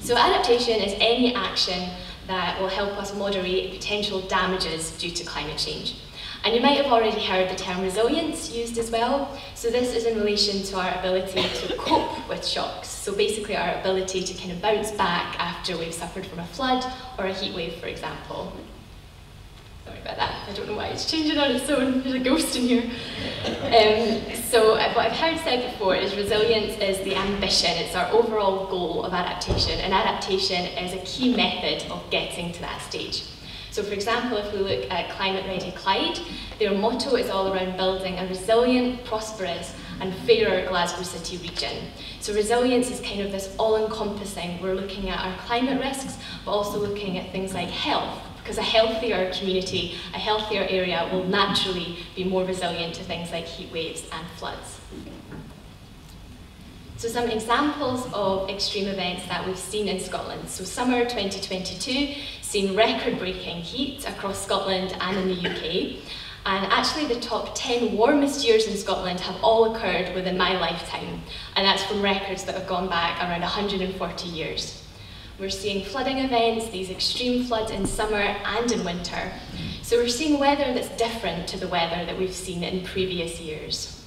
So adaptation is any action that will help us moderate potential damages due to climate change. And you might have already heard the term resilience used as well. So this is in relation to our ability to cope with shocks. So basically our ability to kind of bounce back after we've suffered from a flood or a heat wave, for example. Sorry about that, I don't know why it's changing on its own, there's a ghost in here. So what I've heard said before is resilience is the ambition, it's our overall goal of adaptation, and adaptation is a key method of getting to that stage. So for example, if we look at Climate Ready Clyde, their motto is all around building a resilient, prosperous and fairer Glasgow City region. So resilience is kind of this all-encompassing, we're looking at our climate risks, but also looking at things like health, because a healthier community, a healthier area will naturally be more resilient to things like heat waves and floods. So some examples of extreme events that we've seen in Scotland. So summer 2022 seen record-breaking heat across Scotland and in the UK. And actually the top 10 warmest years in Scotland have all occurred within my lifetime. And that's from records that have gone back around 140 years. We're seeing flooding events, these extreme floods in summer and in winter. So we're seeing weather that's different to the weather that we've seen in previous years.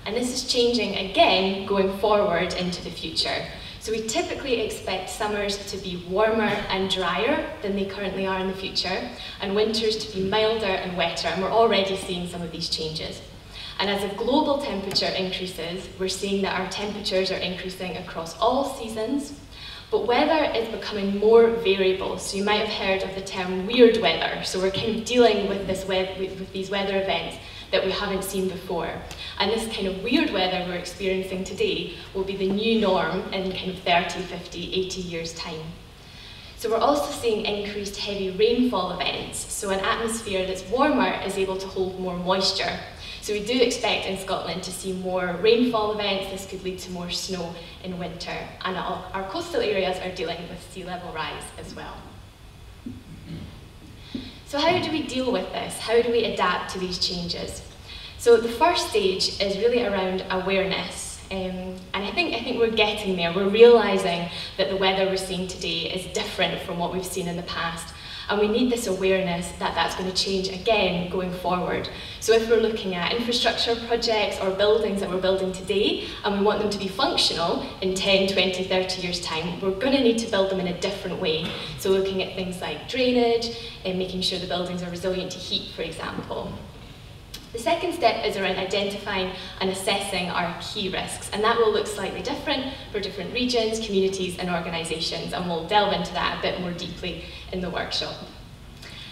And this is changing again going forward into the future. So we typically expect summers to be warmer and drier than they currently are in the future, and winters to be milder and wetter, and we're already seeing some of these changes. And as the global temperature increases, we're seeing that our temperatures are increasing across all seasons, but weather is becoming more variable. So you might have heard of the term weird weather. So we're kind of dealing with these weather events that we haven't seen before. And this kind of weird weather we're experiencing today will be the new norm in kind of 30, 50, 80 years' time. So we're also seeing increased heavy rainfall events. So an atmosphere that's warmer is able to hold more moisture. So we do expect in Scotland to see more rainfall events. This could lead to more snow in winter. And our coastal areas are dealing with sea level rise as well. So how do we deal with this? How do we adapt to these changes? So the first stage is really around awareness. And I think we're getting there. We're realising that the weather we're seeing today is different from what we've seen in the past. And we need this awareness that that's going to change again going forward. So if we're looking at infrastructure projects or buildings that we're building today, and we want them to be functional in 10, 20, 30 years' time, we're going to need to build them in a different way. So looking at things like drainage and making sure the buildings are resilient to heat, for example. The second step is around identifying and assessing our key risks, and that will look slightly different for different regions, communities and organisations, and we'll delve into that a bit more deeply in the workshop.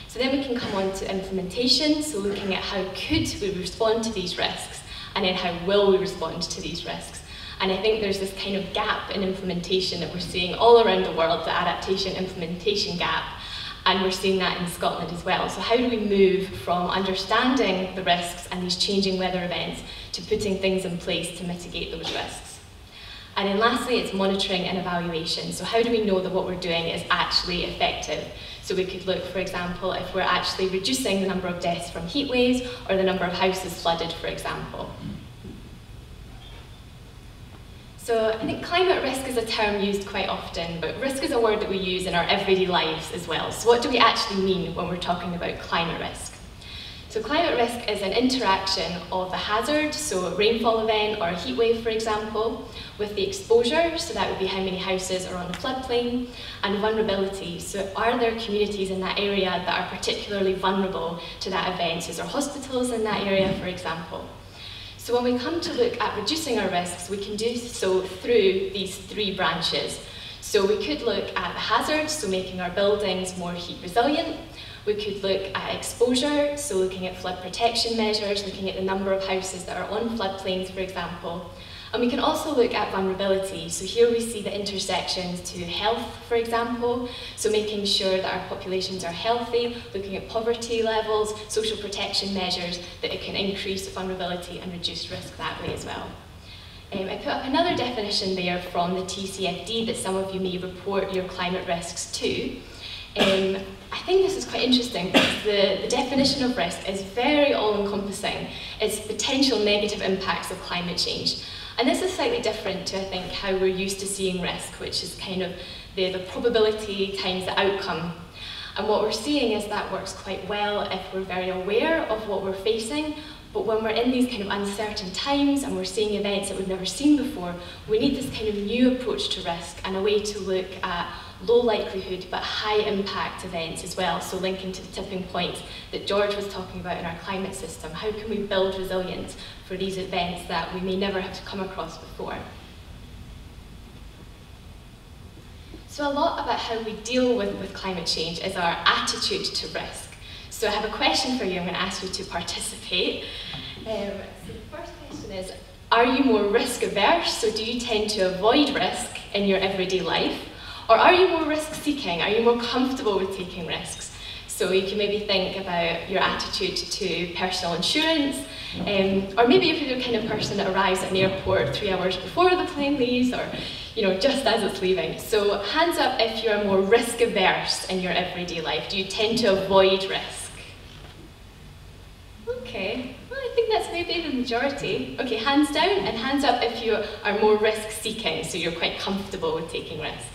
So then we can come on to implementation, so looking at how could we respond to these risks, and then how will we respond to these risks. And I think there's this kind of gap in implementation that we're seeing all around the world, the adaptation implementation gap. And we're seeing that in Scotland as well. So how do we move from understanding the risks and these changing weather events to putting things in place to mitigate those risks? And then lastly, it's monitoring and evaluation. So how do we know that what we're doing is actually effective? So we could look, for example, if we're actually reducing the number of deaths from heat waves or the number of houses flooded, for example. So I think climate risk is a term used quite often, but risk is a word that we use in our everyday lives as well. So what do we actually mean when we're talking about climate risk? So climate risk is an interaction of the hazard, so a rainfall event or a heat wave, for example, with the exposure, so that would be how many houses are on the floodplain, and vulnerability. So are there communities in that area that are particularly vulnerable to that event? So is there hospitals in that area, for example? So when we come to look at reducing our risks, we can do so through these three branches. So we could look at the hazards, so making our buildings more heat resilient. We could look at exposure, so looking at flood protection measures, looking at the number of houses that are on floodplains, for example. And we can also look at vulnerability. So here we see the intersections to health, for example. So making sure that our populations are healthy, looking at poverty levels, social protection measures, that it can increase vulnerability and reduce risk that way as well. I put up another definition there from the TCFD that some of you may report your climate risks to. I think this is quite interesting because the definition of risk is very all-encompassing. It's potential negative impacts of climate change. And this is slightly different to, I think, how we're used to seeing risk, which is kind of the probability times the outcome. And what we're seeing is that works quite well if we're very aware of what we're facing, but when we're in these kind of uncertain times and we're seeing events that we've never seen before, we need this kind of new approach to risk and a way to look at low likelihood but high impact events as well. So linking to the tipping points that George was talking about in our climate system, how can we build resilience for these events that we may never have to come across before? So a lot about how we deal with climate change is our attitude to risk. So I have a question for you. I'm going to ask you to participate. So the first question is, are you more risk averse? So do you tend to avoid risk in your everyday life? Or are you more risk seeking? Are you more comfortable with taking risks? So you can maybe think about your attitude to personal insurance, or maybe if you're the kind of person that arrives at an airport 3 hours before the plane leaves, or just as it's leaving. So hands up if you're more risk averse in your everyday life. Do you tend to avoid risk? Okay, well, I think that's maybe the majority. Okay, hands down, and hands up if you are more risk seeking, so you're quite comfortable with taking risks.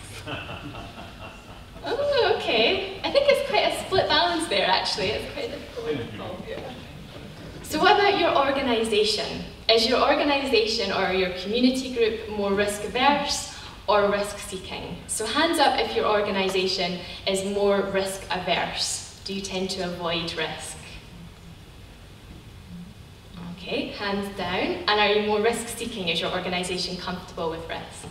Oh, okay. I think it's quite a split balance there, actually. It's quite difficult. So what about your organisation? Is your organisation or your community group more risk averse or risk seeking? So hands up if your organisation is more risk averse. Do you tend to avoid risk? Okay, hands down. And are you more risk seeking? Is your organisation comfortable with risk?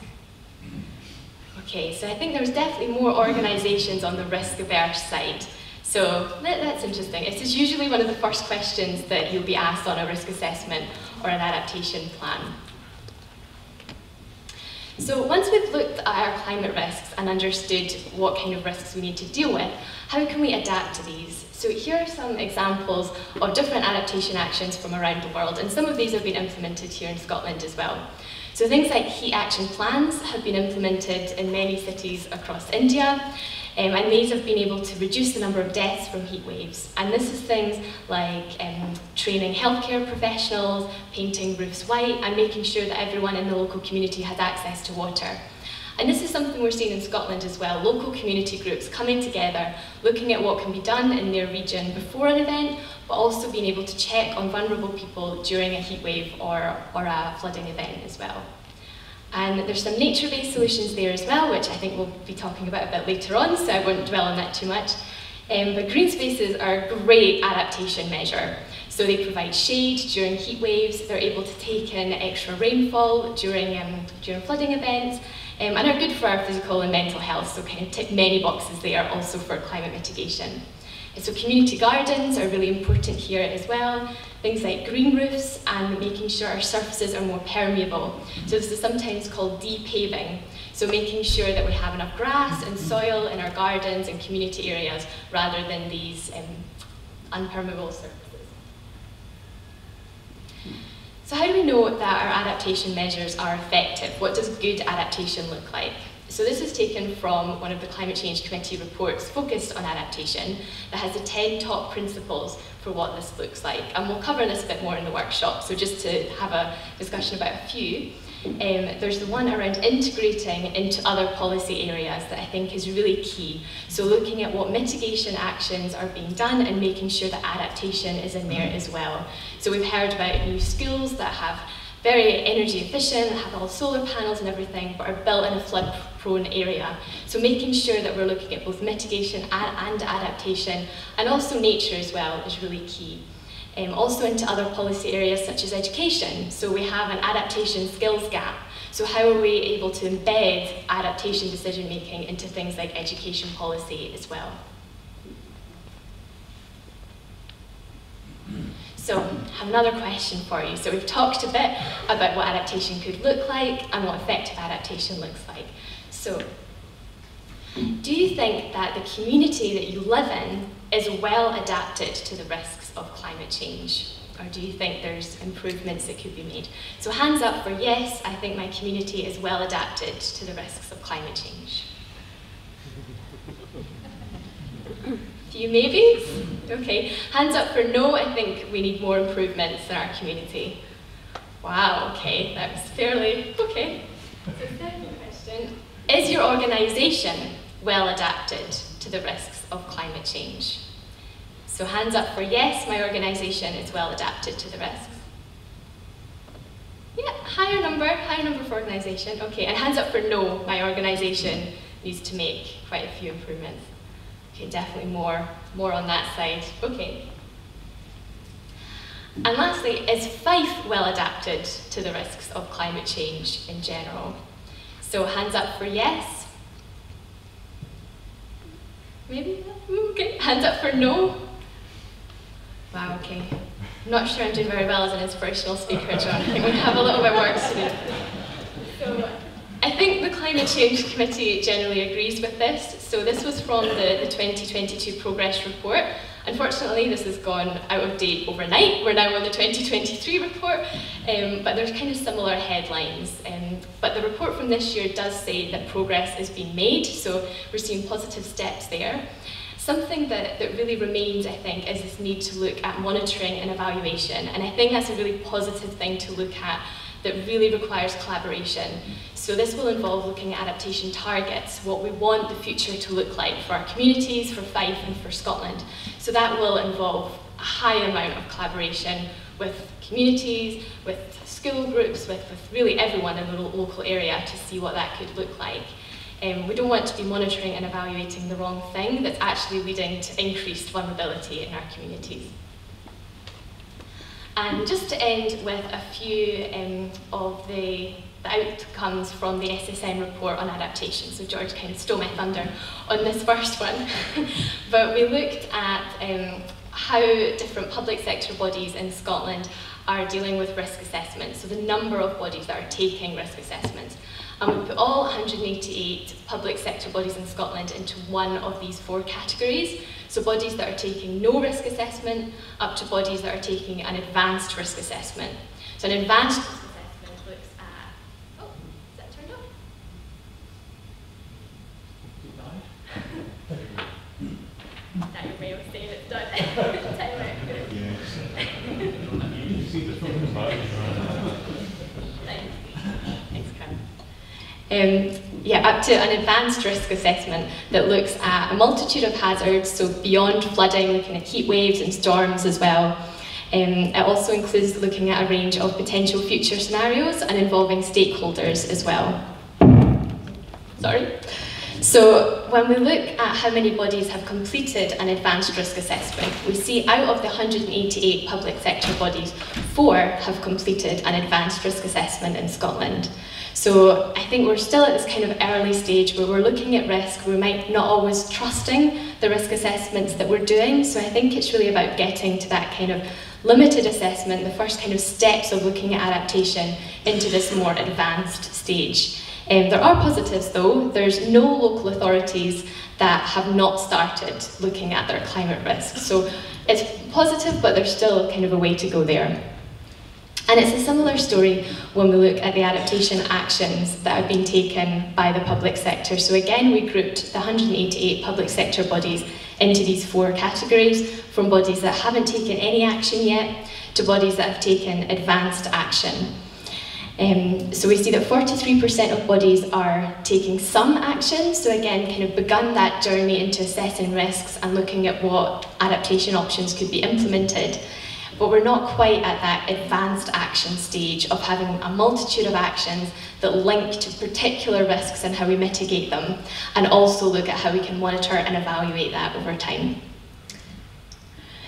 Okay, so I think there's definitely more organisations on the risk-averse side. So that's interesting. It is usually one of the first questions that you'll be asked on a risk assessment or an adaptation plan. So once we've looked at our climate risks and understood what kind of risks we need to deal with, how can we adapt to these? So here are some examples of different adaptation actions from around the world, and some of these have been implemented here in Scotland as well. So things like heat action plans have been implemented in many cities across India, and these have been able to reduce the number of deaths from heat waves. And this is things like training healthcare professionals, painting roofs white, and making sure that everyone in the local community has access to water. And this is something we're seeing in Scotland as well, local community groups coming together, looking at what can be done in their region before an event, but also being able to check on vulnerable people during a heat wave or a flooding event as well. And there's some nature-based solutions there as well, which I think we'll be talking about a bit later on, so I won't dwell on that too much. But green spaces are a great adaptation measure. So they provide shade during heat waves, they're able to take in extra rainfall during flooding events, and are good for our physical and mental health, so kind of tick many boxes there also for climate mitigation. And so community gardens are really important here as well, things like green roofs and making sure our surfaces are more permeable. So this is sometimes called de-paving, so making sure that we have enough grass and soil in our gardens and community areas rather than these unpermeable surfaces. So how do we know that our adaptation measures are effective? What does good adaptation look like? So this is taken from one of the Climate Change Committee reports focused on adaptation that has the 10 top principles for what this looks like. And we'll cover this a bit more in the workshop, so just to have a discussion about a few. There's the one around integrating into other policy areas that I think is really key. So looking at what mitigation actions are being done and making sure that adaptation is in there as well. So we've heard about new schools that have very energy efficient, have all solar panels and everything, but are built in a flood-prone area. So making sure that we're looking at both mitigation and adaptation, and also nature as well, is really key. Also into other policy areas such as education. So we have an adaptation skills gap. So how are we able to embed adaptation decision making into things like education policy as well? So I have another question for you. So we've talked a bit about what adaptation could look like and what effective adaptation looks like. So do you think that the community that you live in is well adapted to the risks of climate change? Or do you think there's improvements that could be made? So hands up for yes, I think my community is well adapted to the risks of climate change. Few maybes? Okay. Hands up for no, I think we need more improvements in our community. Wow, okay, that was fairly, okay. So second question, is your organisation well adapted to the risks of climate change? So hands up for yes, my organisation is well adapted to the risks. Yeah, higher number for organisation, okay. And hands up for no, my organisation needs to make quite a few improvements. Okay, definitely more on that side, okay. And lastly, is Fife well adapted to the risks of climate change in general? So hands up for yes. Maybe? Okay. Hands up for no. Wow, okay. I'm not sure I'm doing very well as an inspirational speaker, John. I think we have a little bit of work to do. So I think the Climate Change Committee generally agrees with this. So this was from the 2022 Progress Report. Unfortunately, this has gone out of date overnight. We're now on the 2023 report, but there's kind of similar headlines. But the report from this year does say that progress is being made, so we're seeing positive steps there. Something that really remains, I think, is this need to look at monitoring and evaluation. And I think that's a really positive thing to look at that really requires collaboration. So this will involve looking at adaptation targets, what we want the future to look like for our communities, for Fife and for Scotland. So that will involve a high amount of collaboration with communities, with school groups, with really everyone in the local area to see what that could look like. We don't want to be monitoring and evaluating the wrong thing that's actually leading to increased vulnerability in our communities. And just to end with a few of the outcomes from the SSM report on adaptation. So George kind of stole my thunder on this first one. But we looked at how different public sector bodies in Scotland are dealing with risk assessments, so the number of bodies that are taking risk assessments. And we put all 188 public sector bodies in Scotland into one of these 4 categories. So bodies that are taking no risk assessment, up to bodies that are taking an advanced risk assessment. So an advanced risk assessment looks at, oh, is that turned off? Is that your way of saying it's done? Time out. You see the film about Thanks, Karen. Yeah, up to an advanced risk assessment that looks at a multitude of hazards, so beyond flooding, looking at heat waves and storms as well. It also includes looking at a range of potential future scenarios and involving stakeholders as well. Sorry. So when we look at how many bodies have completed an advanced risk assessment, we see out of the 188 public sector bodies, 4 have completed an advanced risk assessment in Scotland. So I think we're still at this kind of early stage where we're looking at risk, we might not always trusting the risk assessments that we're doing. So I think it's really about getting to that kind of limited assessment, the first kind of steps of looking at adaptation into this more advanced stage. There are positives though. There's no local authorities that have not started looking at their climate risk. So it's positive, but there's still kind of a way to go there. And it's a similar story when we look at the adaptation actions that have been taken by the public sector. So again, we grouped the 188 public sector bodies into these 4 categories, from bodies that haven't taken any action yet to bodies that have taken advanced action. So we see that 43% of bodies are taking some action, so again, kind of begun that journey into assessing risks and looking at what adaptation options could be implemented. But we're not quite at that advanced action stage of having a multitude of actions that link to particular risks and how we mitigate them, and also look at how we can monitor and evaluate that over time.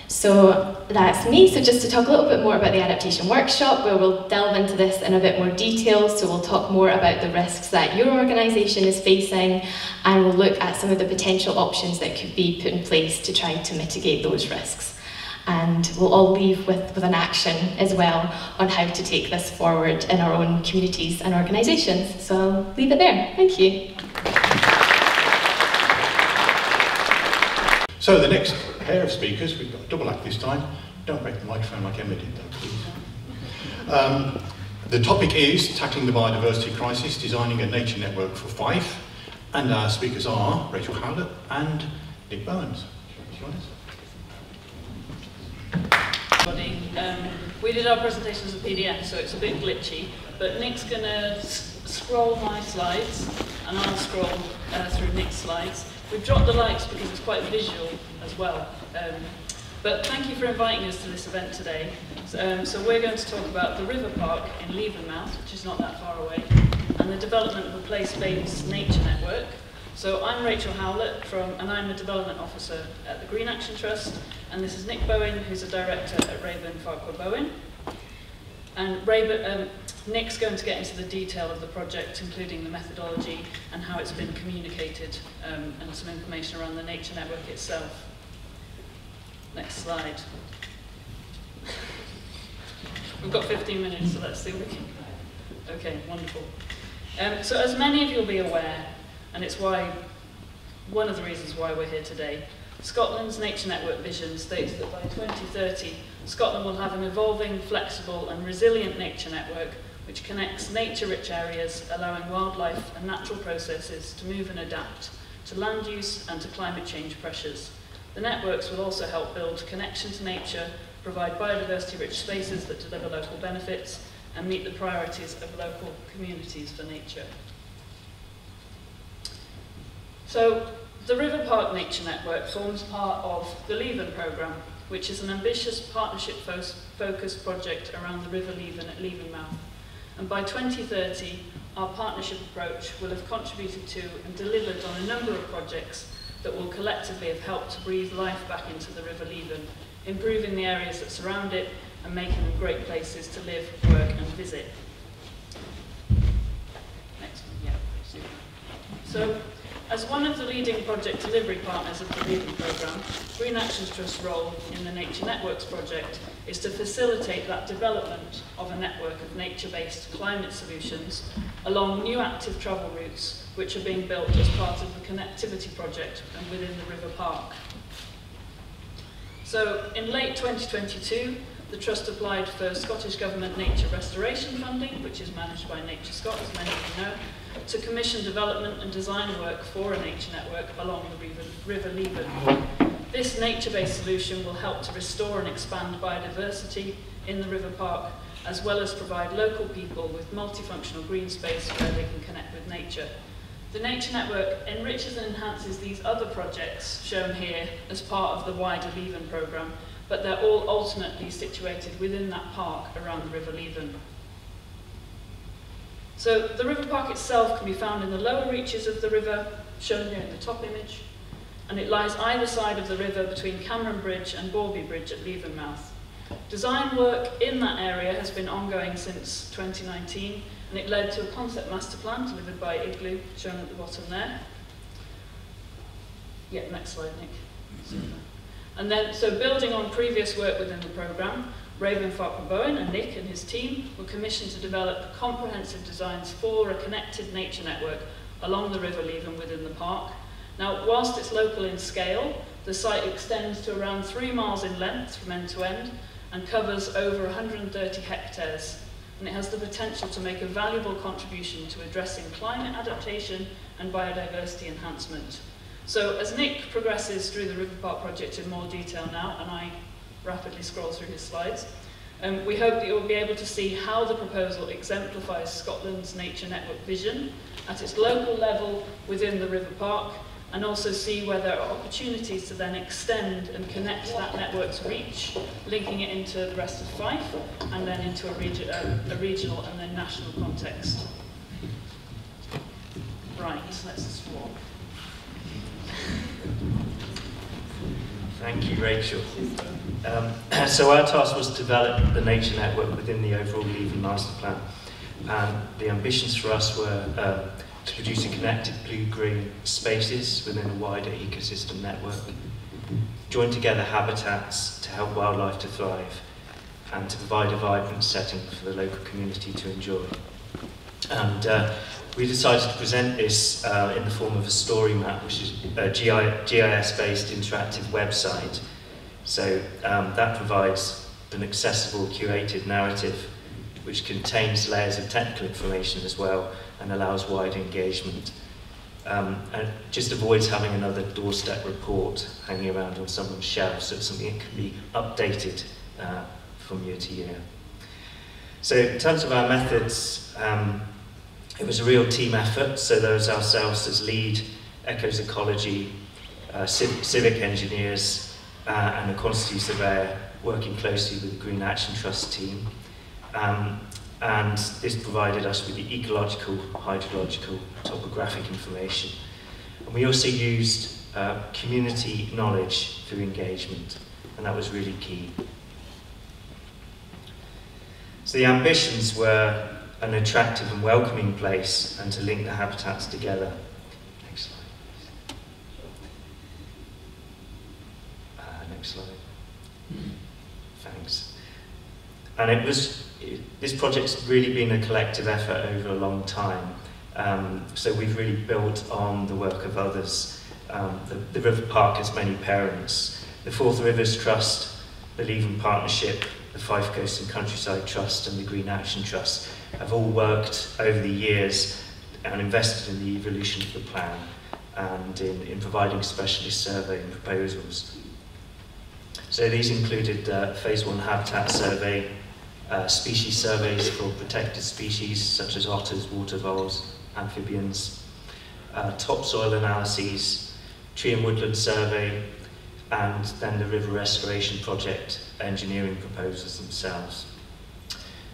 So that's me. So just to talk a little bit more about the adaptation workshop, where we'll delve into this in a bit more detail. So we'll talk more about the risks that your organisation is facing, and we'll look at some of the potential options that could be put in place to try to mitigate those risks. And we'll all leave with an action as well on how to take this forward in our own communities and organisations. So I'll leave it there. Thank you. So the next pair of speakers, we've got a double act this time. Don't break the microphone like Emma did though, please. The topic is tackling the biodiversity crisis, designing a nature network for Fife. And our speakers are Rachel Howlett and Nick Bowen. We did our presentation as a PDF, so it's a bit glitchy, but Nick's going to scroll my slides, and I'll scroll through Nick's slides. We've dropped the lights because it's quite visual as well. But thank you for inviting us to this event today. So we're going to talk about the River Park in Levenmouth, which is not that far away, and the development of a place-based nature network. So I'm Rachel Howlett, and I'm a development officer at the Green Action Trust, and this is Nick Bowen, who's a director at Raeburn, Farquhar, Bowen. And Nick's going to get into the detail of the project, including the methodology and how it's been communicated, and some information around the nature network itself. Next slide. We've got 15 minutes, so let's see what we can. Okay, wonderful. So as many of you will be aware, and it's one of the reasons why we're here today, Scotland's Nature Network vision states that by 2030, Scotland will have an evolving, flexible and resilient nature network which connects nature-rich areas, allowing wildlife and natural processes to move and adapt to land use and to climate change pressures. The networks will also help build connection to nature, provide biodiversity-rich spaces that deliver local benefits, and meet the priorities of local communities for nature. So, the River Park Nature Network forms part of the Leven programme, which is an ambitious partnership-focused project around the River Leven at Levenmouth. And by 2030, our partnership approach will have contributed to and delivered on a number of projects that will collectively have helped to breathe life back into the River Leven, improving the areas that surround it and making them great places to live, work and visit. Next one, yeah, super. So, as one of the leading project delivery partners of the Leven programme, Green Action Trust's role in the Nature Networks project is to facilitate that development of a network of nature-based climate solutions along new active travel routes which are being built as part of the connectivity project and within the River Park. So, in late 2022, the Trust applied for Scottish Government Nature Restoration Funding, which is managed by Nature Scot, as many of you know, to commission development and design work for a nature network along the River Leven. This nature-based solution will help to restore and expand biodiversity in the River Park, as well as provide local people with multifunctional green space where they can connect with nature. The nature network enriches and enhances these other projects shown here as part of the wider Leven programme, but they're all ultimately situated within that park around the River Leven. So the River Park itself can be found in the lower reaches of the river, shown here in the top image, and it lies either side of the river between Cameron Bridge and Borby Bridge at Levenmouth. Design work in that area has been ongoing since 2019, and it led to a concept master plan delivered by Igloo, shown at the bottom there. Yeah, next slide, Nick. And then, so building on previous work within the programme, Raeburn, Farquhar, Bowen and Nick and his team were commissioned to develop comprehensive designs for a connected nature network along the River Leven within the park. Now, whilst it's local in scale, the site extends to around 3 miles in length from end to end and covers over 130 hectares. And it has the potential to make a valuable contribution to addressing climate adaptation and biodiversity enhancement. So as Nick progresses through the River Park project in more detail now, and I rapidly scroll through his slides, we hope that you'll be able to see how the proposal exemplifies Scotland's nature network vision at its local level within the River Park, and also see where there are opportunities to then extend and connect that network's reach, linking it into the rest of Fife, and then into a regional and then national context. Right, let's swap. Thank you, Rachel. So our task was to develop the nature network within the overall Leven master plan. And the ambitions for us were to produce a connected blue-green spaces within a wider ecosystem network, join together habitats to help wildlife to thrive, and to provide a vibrant setting for the local community to enjoy. And we decided to present this in the form of a story map, which is a GIS-based interactive website. So that provides an accessible, curated narrative which contains layers of technical information as well and allows wide engagement. and just avoids having another doorstep report hanging around on someone's shelf, so it's something that can be updated from year to year. So in terms of our methods, it was a real team effort, so there was ourselves as lead, Echoes Ecology, civic engineers, and a quantity surveyor working closely with the Green Action Trust team. And this provided us with the ecological, hydrological, topographic information. And we also used community knowledge through engagement, and that was really key. So the ambitions were an attractive and welcoming place and to link the habitats together. Next slide. Next slide. Thanks. And this project's really been a collective effort over a long time. So we've really built on the work of others. The River Park has many parents. The Forth Rivers Trust, the Leven Partnership, the Fife Coast and Countryside Trust and the Green Action Trust have all worked over the years and invested in the evolution of the plan and in providing specialist surveying proposals. So these included Phase 1 habitat survey, species surveys for protected species such as otters, water voles, amphibians, topsoil analyses, tree and woodland survey, and then the river restoration project engineering proposals themselves.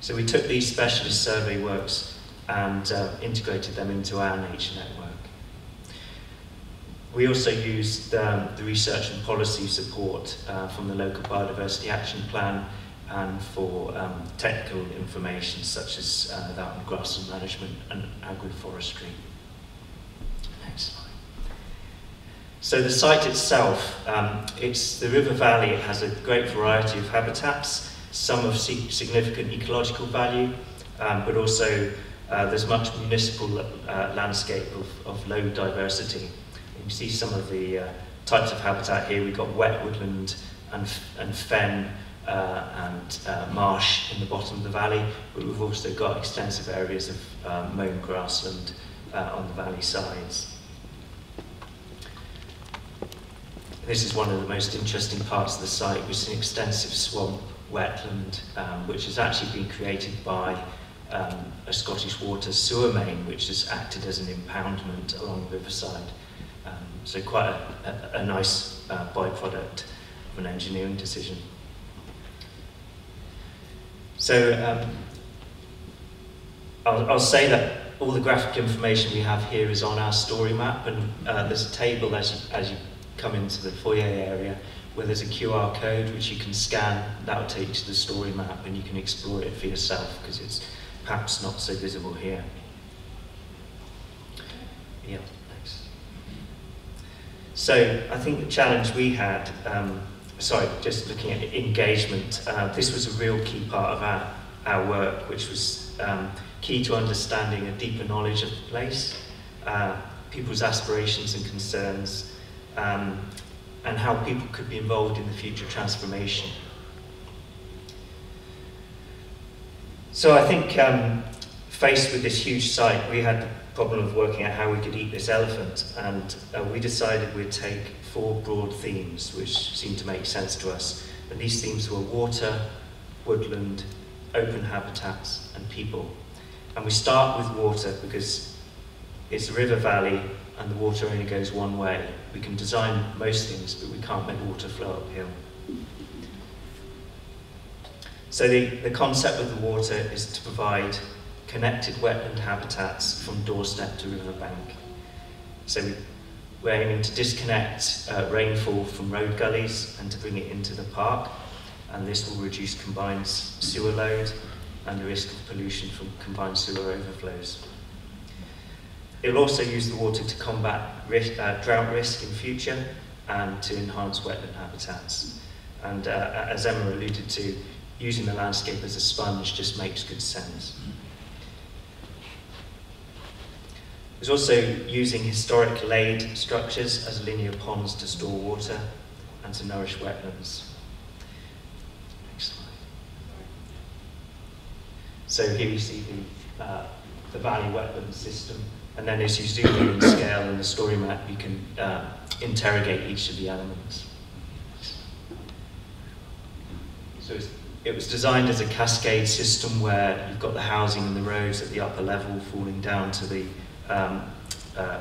So we took these specialist survey works and integrated them into our nature network. We also used the research and policy support from the local biodiversity action plan and for technical information such as that on grassland management and agroforestry. Next slide. So the site itself, it's the river valley. It has a great variety of habitats, some of significant ecological value, but also there's much municipal landscape of low diversity. You can see some of the types of habitat here. We've got wet woodland and fen and marsh in the bottom of the valley, but we've also got extensive areas of mown grassland on the valley sides. This is one of the most interesting parts of the site, which is an extensive swamp wetland, which has actually been created by a Scottish Water sewer main, which has acted as an impoundment along the riverside. So quite a nice byproduct of an engineering decision. So I'll say that all the graphic information we have here is on our story map, and there's a table as you come into the foyer area where there's a QR code which you can scan. That will take you to the story map and you can explore it for yourself because it's perhaps not so visible here. Yeah, thanks. So I think the challenge we had, just looking at engagement, this was a real key part of our work, which was key to understanding a deeper knowledge of the place, people's aspirations and concerns, and how people could be involved in the future transformation. So I think faced with this huge site, we had the problem of working out how we could eat this elephant, and we decided we'd take 4 broad themes which seemed to make sense to us. And these themes were water, woodland, open habitats and people. And we start with water because it's a river valley and the water only goes one way. We can design most things, but we can't make water flow uphill. So the concept of the water is to provide connected wetland habitats from doorstep to riverbank. So we're aiming to disconnect rainfall from road gullies and to bring it into the park, and this will reduce combined sewer load and the risk of pollution from combined sewer overflows. It will also use the water to combat drought risk in future and to enhance wetland habitats. And as Emma alluded to, using the landscape as a sponge just makes good sense. There's also using historic laid structures as linear ponds to store water and to nourish wetlands. Next slide. So here you see the the valley wetland system. And then as you zoom in scale in the story map, you can interrogate each of the elements. So it was designed as a cascade system where you've got the housing and the roads at the upper level falling down to the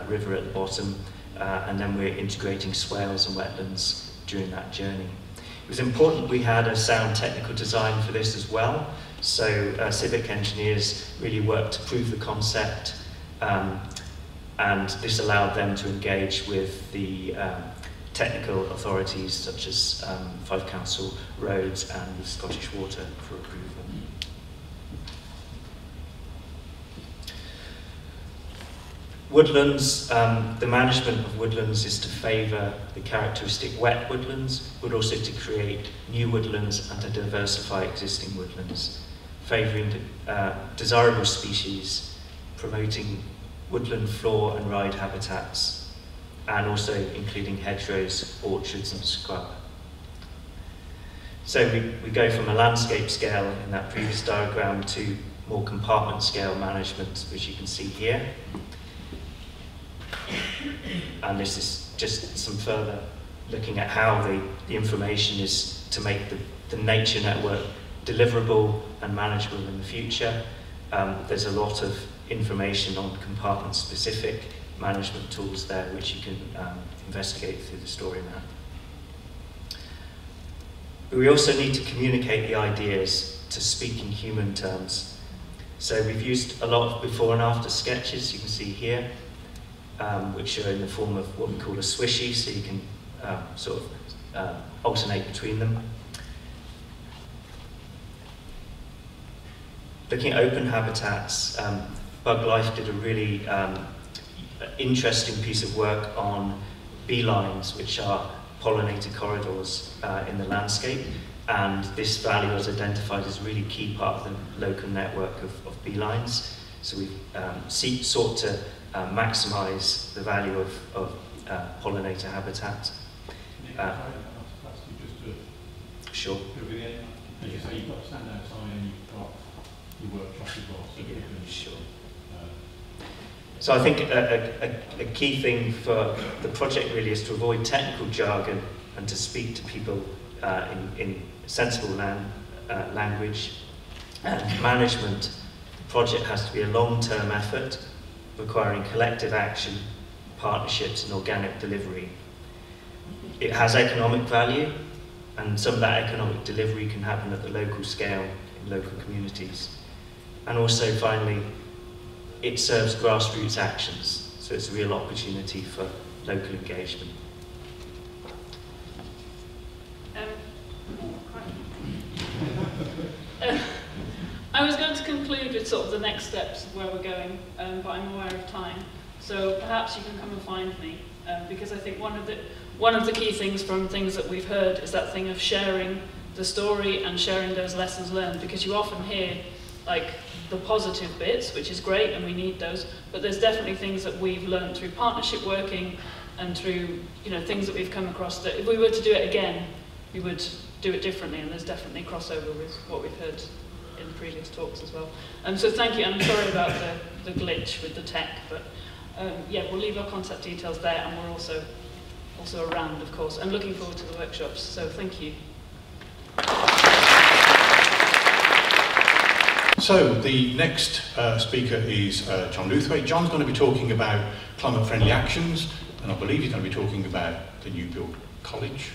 river at the bottom, and then we're integrating swales and wetlands during that journey. It was important we had a sound technical design for this as well, so civic engineers really worked to prove the concept, and this allowed them to engage with the technical authorities such as Fife Council, Roads and Scottish Water for approval. Woodlands, the management of woodlands is to favour the characteristic wet woodlands, but also to create new woodlands and to diversify existing woodlands, favouring desirable species, promoting woodland floor and ride habitats, and also including hedgerows, orchards and scrub. So we go from a landscape scale in that previous diagram to more compartment scale management, which you can see here. And this is just some further looking at how the information is to make the nature network deliverable and manageable in the future. There's a lot of information on compartment-specific management tools there, which you can investigate through the story map. But we also need to communicate the ideas to speak in human terms. So we've used a lot of before and after sketches, you can see here, which are in the form of what we call a swishy, so you can sort of alternate between them. Looking at open habitats, Bug Life did a really interesting piece of work on beelines, which are pollinator corridors in the landscape, and this valley was identified as a really key part of the local network of beelines. So we've sought to maximise the value of pollinator habitat. Sure. As you say, you've got to stand outside and you've got your workshop as well. So yeah, sure. So I think a key thing for the project really is to avoid technical jargon and to speak to people in sensible language. And management, the project has to be a long-term effort requiring collective action, partnerships and organic delivery. It has economic value, and some of that economic delivery can happen at the local scale in local communities. And also finally, it serves grassroots actions, so it's a real opportunity for local engagement. I was going to conclude with sort of the next steps of where we're going, but I'm aware of time. So perhaps you can come and find me, because I think one of the key things from things that we've heard is that thing of sharing the story and sharing those lessons learned, because you often hear like the positive bits, which is great and we need those, but there's definitely things that we've learned through partnership working and through things that we've come across that if we were to do it again, we would do it differently, and there's definitely crossover with what we've heard in previous talks as well. So thank you, and I'm sorry about the glitch with the tech, but yeah, we'll leave our contact details there, and we're also around, of course, and looking forward to the workshops, so thank you. So the next speaker is John Lewthwaite. John's going to be talking about climate-friendly actions, and I believe he's going to be talking about the new build college.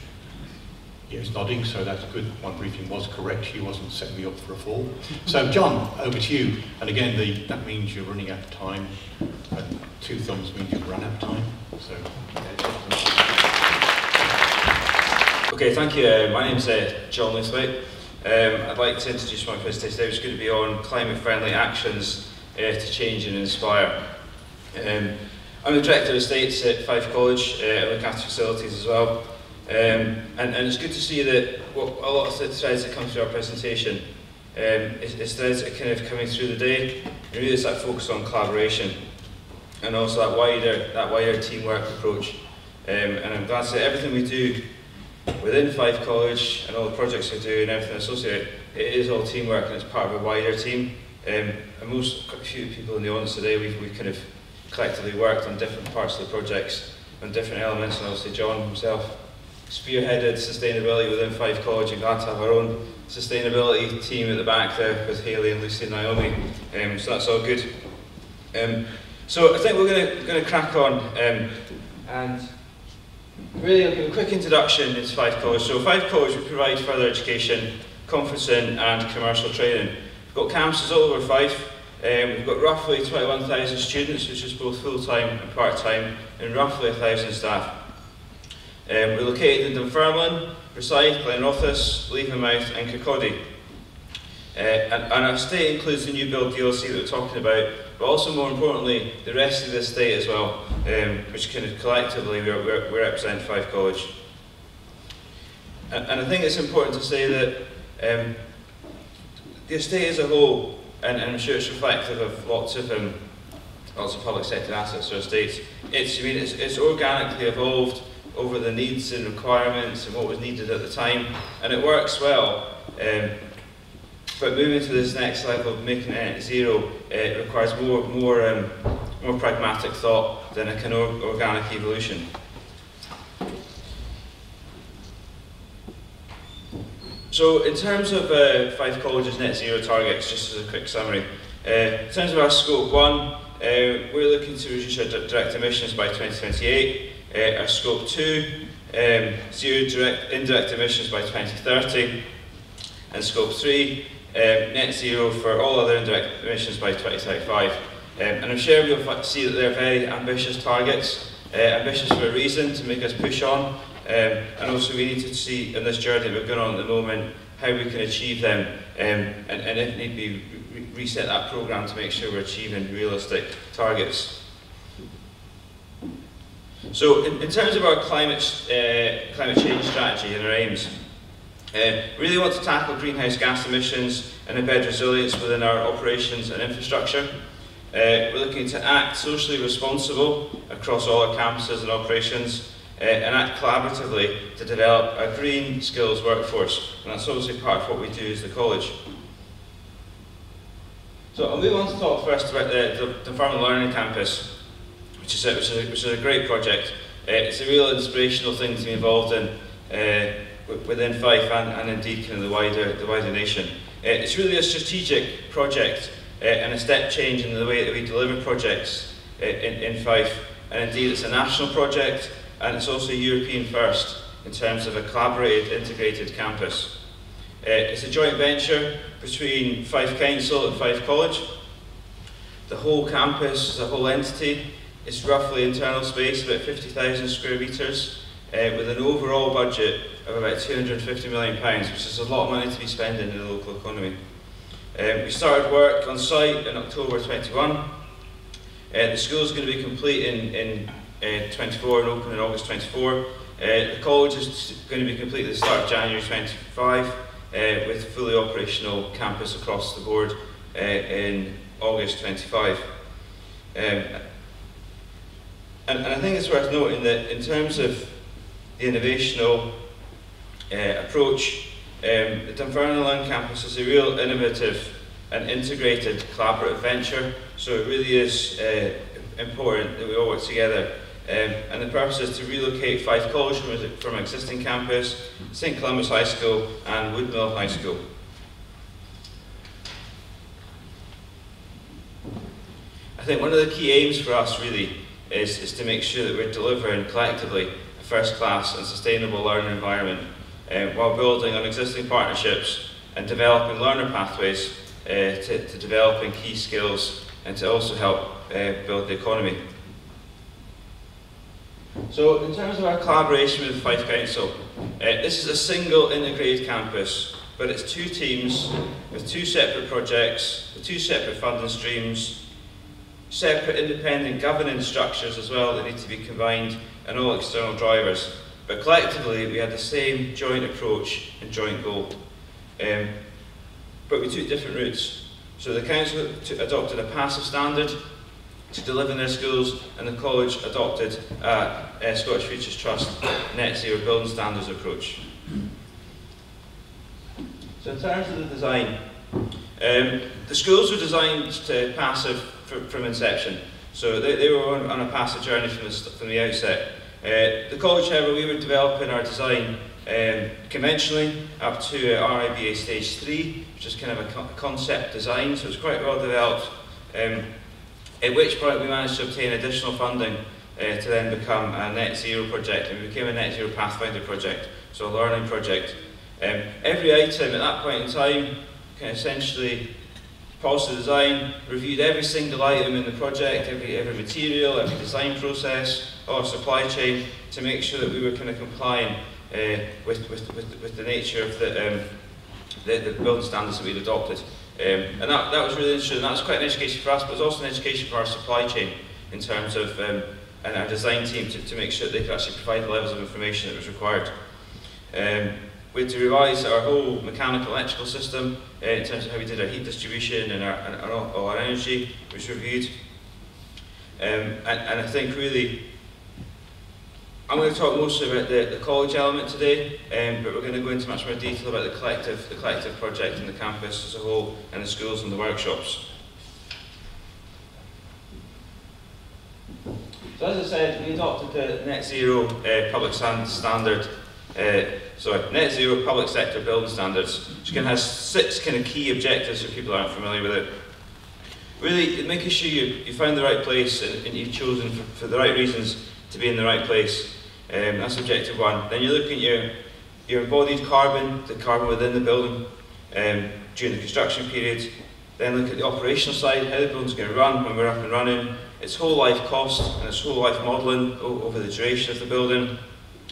Yeah, he's nodding, so that's good. My briefing was correct. He wasn't setting me up for a fall. So John, over to you. And again, that means you're running out of time, and 2 thumbs means you've run out of time. So. Okay, thank you. My name's John Lewthwaite. I'd like to introduce my presentation today, which is going to be on climate-friendly actions to change and inspire. I'm the Director of Estates at Fife College. I look after facilities as well. And it's good to see that a lot of the threads that come through our presentation is threads that are kind of coming through the day. And really it's that focus on collaboration and also that wider teamwork approach. And I'm glad to say everything we do within Fife College and all the projects we do and everything associated, it is all teamwork and it's part of a wider team. And quite a few people in the audience today, we've kind of collectively worked on different parts of the projects, on different elements, and obviously John himself spearheaded sustainability within Fife College, and glad to have our own sustainability team at the back there with Hayley and Lucy and Naomi, so that's all good. So I think we're going to crack on, and really I'll give a quick introduction into Fife College. So Fife College, we provide further education, conferencing and commercial training. We've got campuses all over Fife. We've got roughly 21,000 students, which is both full-time and part-time, and roughly 1,000 staff. We're located in Dunfermline, Forsyth, Glen, Levenmouth and Kirkcaldy. And our estate includes the new build DLC that we're talking about, but also more importantly, the rest of the estate as well, which kind of collectively we represent Fife College. And I think it's important to say that the estate as a whole, and I'm sure it's reflective of lots of public sector assets or estates, it's organically evolved over the needs and requirements and what was needed at the time, and it works well. But moving to this next level of making it net zero, it requires more pragmatic thought than a kind of organic evolution. So in terms of Fife College's net zero targets, just as a quick summary, in terms of our scope 1, we're looking to reduce our direct emissions by 2028. Our scope 2, zero indirect emissions by 2030. And scope 3, net zero for all other indirect emissions by 2035. And I'm sure you'll see that they're very ambitious targets, ambitious for a reason, to make us push on. And also we need to see in this journey we're going on at the moment how we can achieve them, and if need be, reset that programme to make sure we're achieving realistic targets. So in terms of our climate change strategy and our aims, we really want to tackle greenhouse gas emissions and embed resilience within our operations and infrastructure. We're looking to act socially responsible across all our campuses and operations, and act collaboratively to develop a green skills workforce, and that's obviously part of what we do as the college. So I'll move on to talk first about the Dunfermline Learning Campus, which is a great project. It's a real inspirational thing to be involved in within Fife and indeed kind of the wider nation. It's really a strategic project and a step change in the way that we deliver projects in Fife, and indeed it's a national project. And it's also European first in terms of a collaborated, integrated campus. It's a joint venture between Fife Council and Fife College. The whole campus is a whole entity. It's roughly internal space, about 50,000 square metres, with an overall budget of about £250 million, which is a lot of money to be spending in the local economy. We started work on site in October 21. The school is going to be complete in 24 and open in August 24. The college is going to be complete at the start of January 25, with fully operational campus across the board in August 25. And I think it's worth noting that in terms of the innovational approach, the Dunfermline campus is a real innovative and integrated collaborative venture, so it really is important that we all work together. And the purpose is to relocate Fife College from existing campus, St Columbus High School and Woodmill High School. I think one of the key aims for us really is to make sure that we're delivering collectively a first-class and sustainable learning environment, while building on existing partnerships and developing learner pathways to developing key skills and to also help build the economy. So in terms of our collaboration with Fife Council, this is a single integrated campus, but it's two teams with two separate projects, with two separate funding streams, separate independent governance structures as well that need to be combined, and all external drivers. But collectively we had the same joint approach and joint goal. But we took different routes. So the council adopted a passive standard to deliver in their schools, and the college adopted a Scottish Futures Trust net zero building standards approach. So in terms of the design, The schools were designed to passive from inception, so they were on a passive journey from the outset. The college, however, we were developing our design conventionally up to RIBA stage 3, which is kind of a concept design, so it's quite well developed. At which point we managed to obtain additional funding to then become a net zero project, and we became a net zero pathfinder project, so a learning project. Every item at that point in time can essentially paused the design, reviewed every single item in the project, every material, every design process, our supply chain, to make sure that we were kind of complying with the nature of the building standards that we'd adopted. And that was really interesting. That was quite an education for us, but it was also an education for our supply chain in terms of and our design team to make sure that they could actually provide the levels of information that was required. We had to revise our whole mechanical electrical system in terms of how we did our heat distribution and our energy was reviewed. And I think really, I'm going to talk mostly about the college element today, but we're going to go into much more detail about the collective project and the campus as a whole, and the schools and the workshops. So as I said, we adopted the net zero net zero public sector building standards, which has 6 kind of key objectives if people aren't familiar with it. Really, making sure you find the right place and you've chosen for the right reasons to be in the right place. That's objective 1. Then you're looking at your embodied carbon, the carbon within the building during the construction period. Then look at the operational side, how the building's going to run when we're up and running, its whole life cost and its whole life modelling over the duration of the building,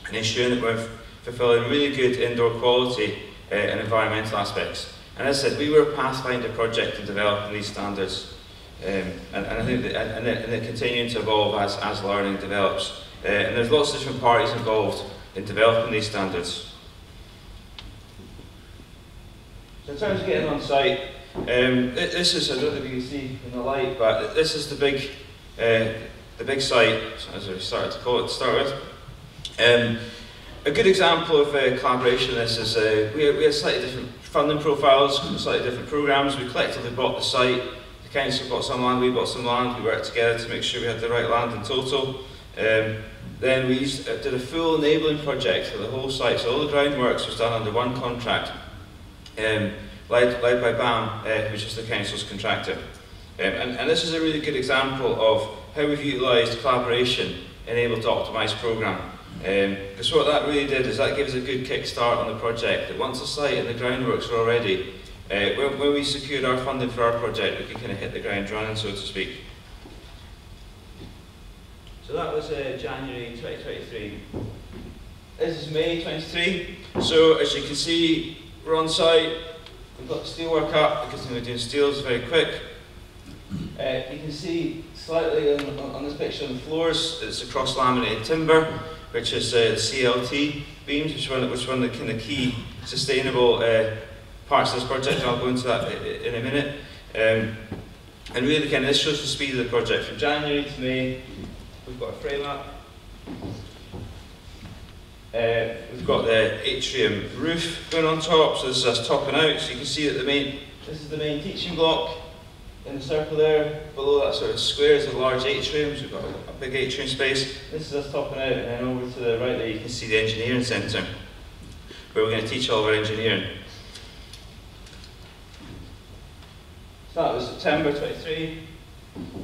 and ensuring that we're fulfilling really good indoor quality and environmental aspects. And as I said, we were a pathfinder project in developing these standards, and I think they're continuing to evolve as learning develops. And there's lots of different parties involved in developing these standards. So in terms of getting on site, this is, I don't know if you can see in the light, but this is the big site, as we started to call it to start with. A good example of collaboration in this is we had slightly different funding profiles, slightly different programmes. We collectively bought the site, the council bought some land, we bought some land, we worked together to make sure we had the right land in total. Then we did a full enabling project for the whole site, so all the groundworks was done under one contract, led by BAM, which is the council's contractor. And this is a really good example of how we've utilised collaboration enabled to optimise programme. Because what that really did is that gave us a good kick-start on the project, that once the site and the groundworks were all ready, when we secured our funding for our project, we could kind of hit the ground running, so to speak. So that was January 2023. This is May 23. So as you can see, we're on site, we've got the steelwork up, because we're doing steels very quick. You can see slightly on this picture on the floors, it's a cross-laminated timber, which is the CLT beams, which is one of the kind of key sustainable parts of this project, and I'll go into that in a minute. And really, again, this shows the speed of the project. From January to May, we've got a frame up. We've got the atrium roof going on top, so this is us topping out. So you can see that this is the main teaching block. In the circle there, below that sort of square is a large atrium, so we've got a big atrium space. This is us topping out, and then over to the right there you can see the engineering centre, where we're going to teach all of our engineering. So that was September 23,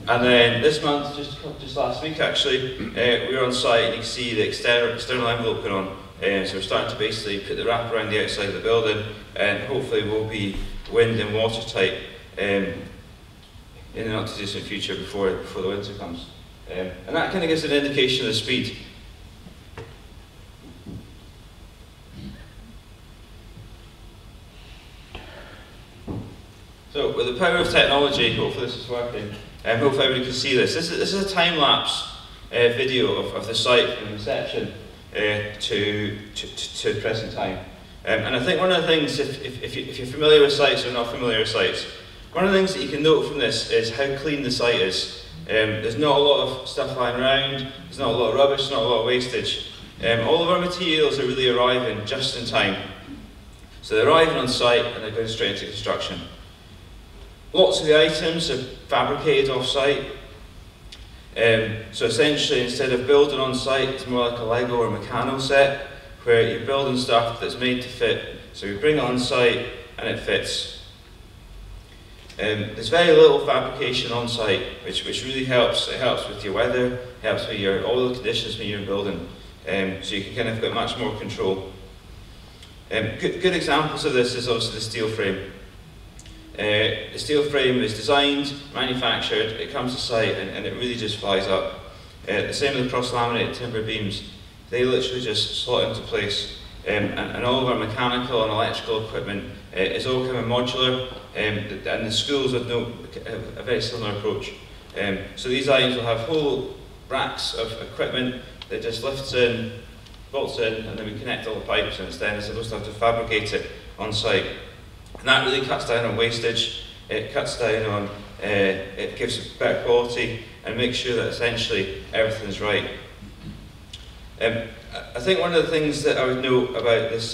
and then this month, just last week actually, we were on site and you can see the external envelope going on. So we're starting to basically put the wrap around the outside of the building, and hopefully we'll be wind and watertight in the not too distant future before the winter comes. And that kind of gives an indication of the speed. So with the power of technology, hopefully this is working, hopefully everybody can see this. This is a time-lapse video of the site from inception to present time. And I think one of the things, if you're familiar with sites or not familiar with sites, one of the things that you can note from this is how clean the site is. There's not a lot of stuff lying around, there's not a lot of rubbish, not a lot of wastage. All of our materials are really arriving just in time. So they're arriving on site and they're going straight into construction. Lots of the items are fabricated off-site. So essentially, instead of building on-site, it's more like a Lego or Meccano set, where you're building stuff that's made to fit. So you bring it on-site and it fits. There's very little fabrication on-site, which really helps. It helps with your weather, helps with all the conditions when you're building. So you can kind of get much more control. Good examples of this is obviously the steel frame. The steel frame is designed, manufactured, it comes to site and it really just flies up. The same with the cross-laminated timber beams. They literally just slot into place. And all of our mechanical and electrical equipment is all kind of modular, and the schools have a very similar approach. So these items will have whole racks of equipment that just lifts in, bolts in, and then we connect all the pipes, and it's then supposed to have to fabricate it on site. And that really cuts down on wastage, it cuts down on, it gives better quality, and makes sure that essentially everything's right. I think one of the things that I would note about this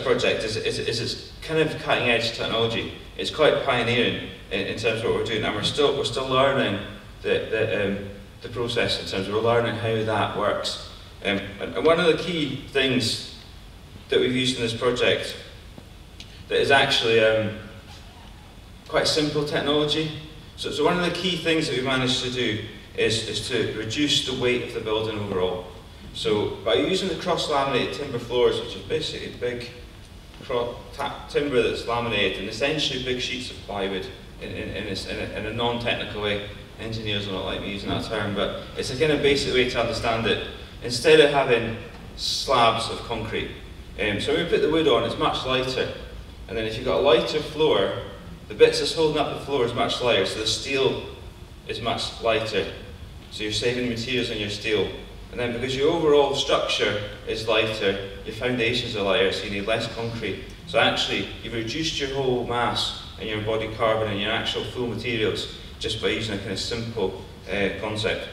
project is it's kind of cutting edge technology. It's quite pioneering in terms of what we're doing, and we're still learning the process in terms of we're learning how that works. And one of the key things that we've used in this project that is actually quite simple technology. So one of the key things that we've managed to do is to reduce the weight of the building overall. So by using the cross-laminated timber floors, which is basically big timber that's laminated and essentially big sheets of plywood in a non-technical way. Engineers will not like me using that term, but it's a kind of basic way to understand it. Instead of having slabs of concrete. So when we put the wood on, it's much lighter. And then if you've got a lighter floor, the bits that's holding up the floor is much lighter, so the steel is much lighter. So you're saving materials on your steel. And then because your overall structure is lighter, your foundations are lighter, so you need less concrete. So actually, you've reduced your whole mass and your embodied carbon and your actual full materials just by using a kind of simple concept.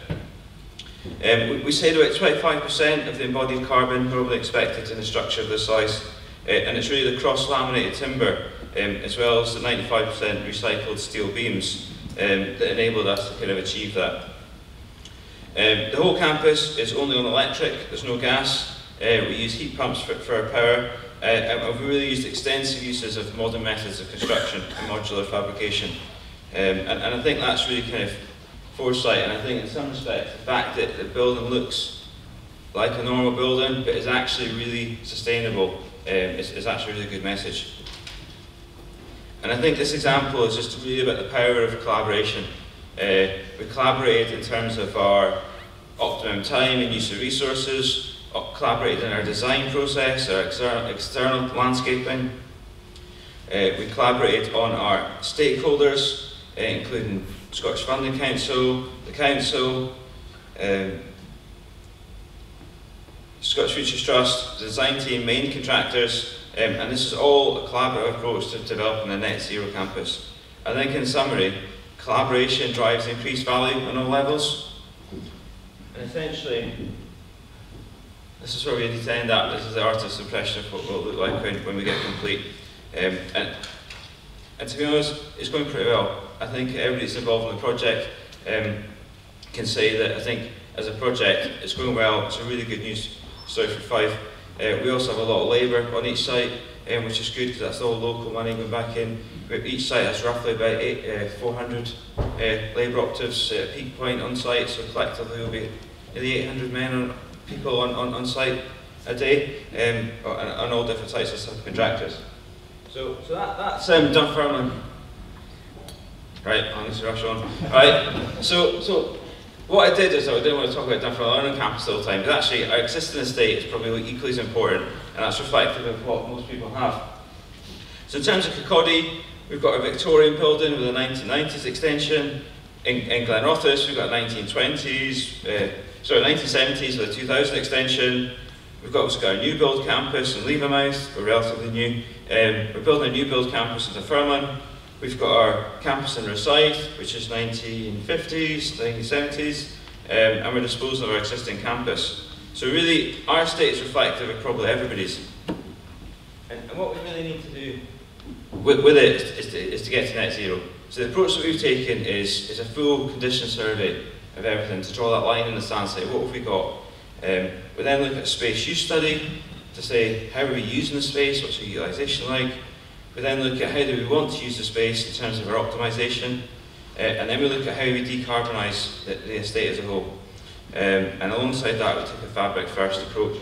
We say about 25% of the embodied carbon normally expected in a structure of this size, and it's really the cross-laminated timber as well as the 95% recycled steel beams that enabled us to kind of achieve that. The whole campus is only on electric, there's no gas. We use heat pumps for our power, and we've really used extensive uses of modern methods of construction and modular fabrication. And I think that's really kind of foresight, and I think in some respects the fact that the building looks like a normal building but is actually really sustainable is actually a really good message. And I think this example is just really about the power of collaboration. We collaborated in terms of our optimum time and use of resources, collaborated in our design process, our external landscaping. We collaborated on our stakeholders, including Scottish Funding Council, the Council, Scottish Futures Trust, the design team, main contractors, and this is all a collaborative approach to developing a net zero campus. I think in summary, collaboration drives increased value on all levels. And essentially, this is where we need to end up. This is the artist's impression of what it will look like when we get complete. And to be honest, it's going pretty well. I think everybody that's involved in the project can say that I think as a project it's going well. It's a really good news story for Fife. We also have a lot of labour on each site, which is good because that's all local money going back in. Each site has roughly about 400 labour operatives at a peak point on site, so collectively there will be nearly 800 people on site a day, on all different types of subcontractors. So that's Dunfermline. Right, I need to rush on. Right, so what I did is I didn't want to talk about Dunfermline on campus all the time, but actually our existing estate is probably equally as important, and that's reflective of what most people have. So in terms of Kirkcaldy, we've got a Victorian building with a 1990s extension. In Glen we've got a 1970s with a 2000 extension. We've also got a new build campus in Levermouth, we're relatively new. We're building a new build campus in Dunfermline. We've got our campus in Rosyth, which is 1950s, 1970s, and we're disposing of our existing campus. So really, our estate is reflective of probably everybody's. And what we really need to do with it is to get to net zero. So the approach that we've taken is a full condition survey of everything, to draw that line in the sand, say what have we got. We then look at a space use study to say how are we using the space, what's the utilisation like. We then look at how do we want to use the space in terms of our optimisation, and then we look at how we decarbonise the estate as a whole. And alongside that we take a fabric first approach.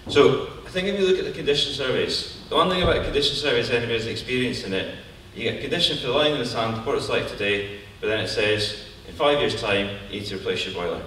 So I think if you look at the condition surveys, the one thing about condition surveys, anybody's experiencing it, you get a condition for the line in the sand, what it's like today, but then it says in 5 years' time you need to replace your boiler.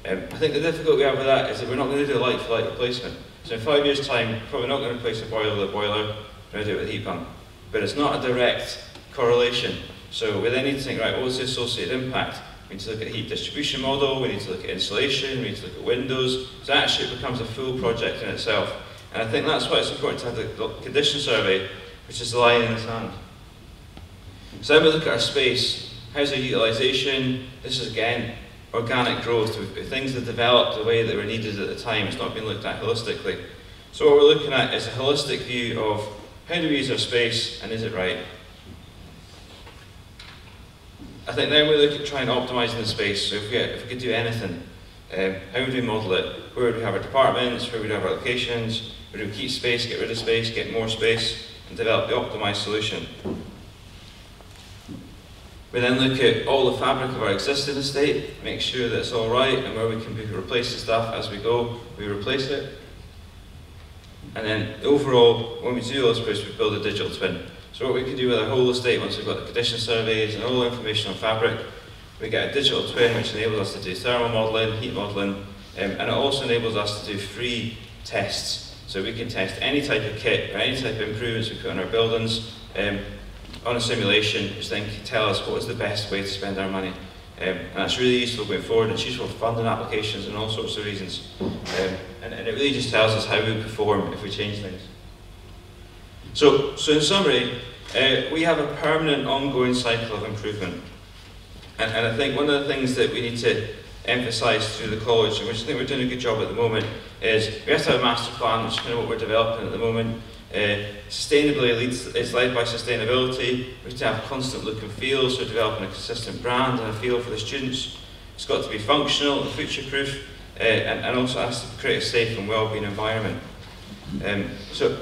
I think the difficulty we have with that is that we're not going to do a like-for-like replacement. So in 5 years' time, we're probably not going to replace a boiler with a boiler, we're going to do it with a heat pump. But it's not a direct correlation. So we then need to think, right, what's the associated impact? We need to look at the heat distribution model, we need to look at insulation, we need to look at windows. So actually it becomes a full project in itself. And I think that's why it's important to have the condition survey, which is the line in the sand. So then we look at our space, how's our utilisation? This is again organic growth, things that developed the way that were needed at the time. It's not been looked at holistically. So what we're looking at is a holistic view of how do we use our space and is it right? I think then we look at trying to optimise the space. So if we could do anything, how would we model it? Where would we have our departments? Where would we have our locations? Where do we keep space, get rid of space, get more space, and develop the optimised solution? We then look at all the fabric of our existing estate, make sure that it's all right, and where we can replace the stuff as we go, we replace it. And then overall, when we do those projects, we build a digital twin. So what we can do with our whole estate, once we've got the condition surveys and all the information on fabric, we get a digital twin which enables us to do thermal modelling, heat modelling, and it also enables us to do free tests. So we can test any type of kit or any type of improvements we put on our buildings on a simulation, which then can tell us what is the best way to spend our money. And that's really useful going forward. It's useful for funding applications and all sorts of reasons. And it really just tells us how we perform if we change things. So in summary, we have a permanent ongoing cycle of improvement. And I think one of the things that we need to emphasise through the college, and which I think we're doing a good job at the moment, is we have to have a master plan, which is kind of what we're developing at the moment. Sustainability is led by sustainability. We have to have constant look and feel, so developing a consistent brand and a feel for the students. It's got to be functional and future-proof, and also has to create a safe and well-being environment. So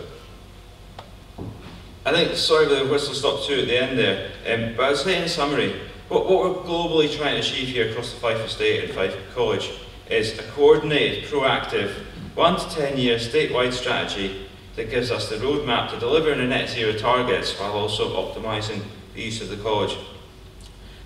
I think, sorry for the whistle stop too at the end there, but I'd say in summary, what we're globally trying to achieve here across the Fife estate and Fife College is a coordinated, proactive, 1 to 10 year statewide strategy that gives us the roadmap to delivering the net zero targets while also optimising the use of the college.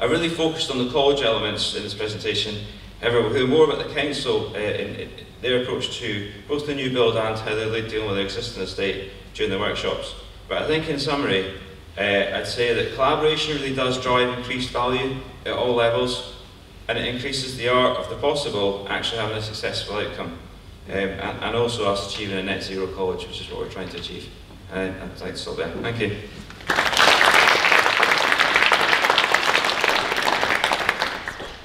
I really focused on the college elements in this presentation. However, we'll hear more about the council in their approach to both the new build and how they're dealing with their existing estate during the workshops. But I think in summary, I'd say that collaboration really does drive increased value at all levels, and it increases the art of the possible actually having a successful outcome. And also us achieving a net zero college, which is what we're trying to achieve. I'd like to stop there. Thank you.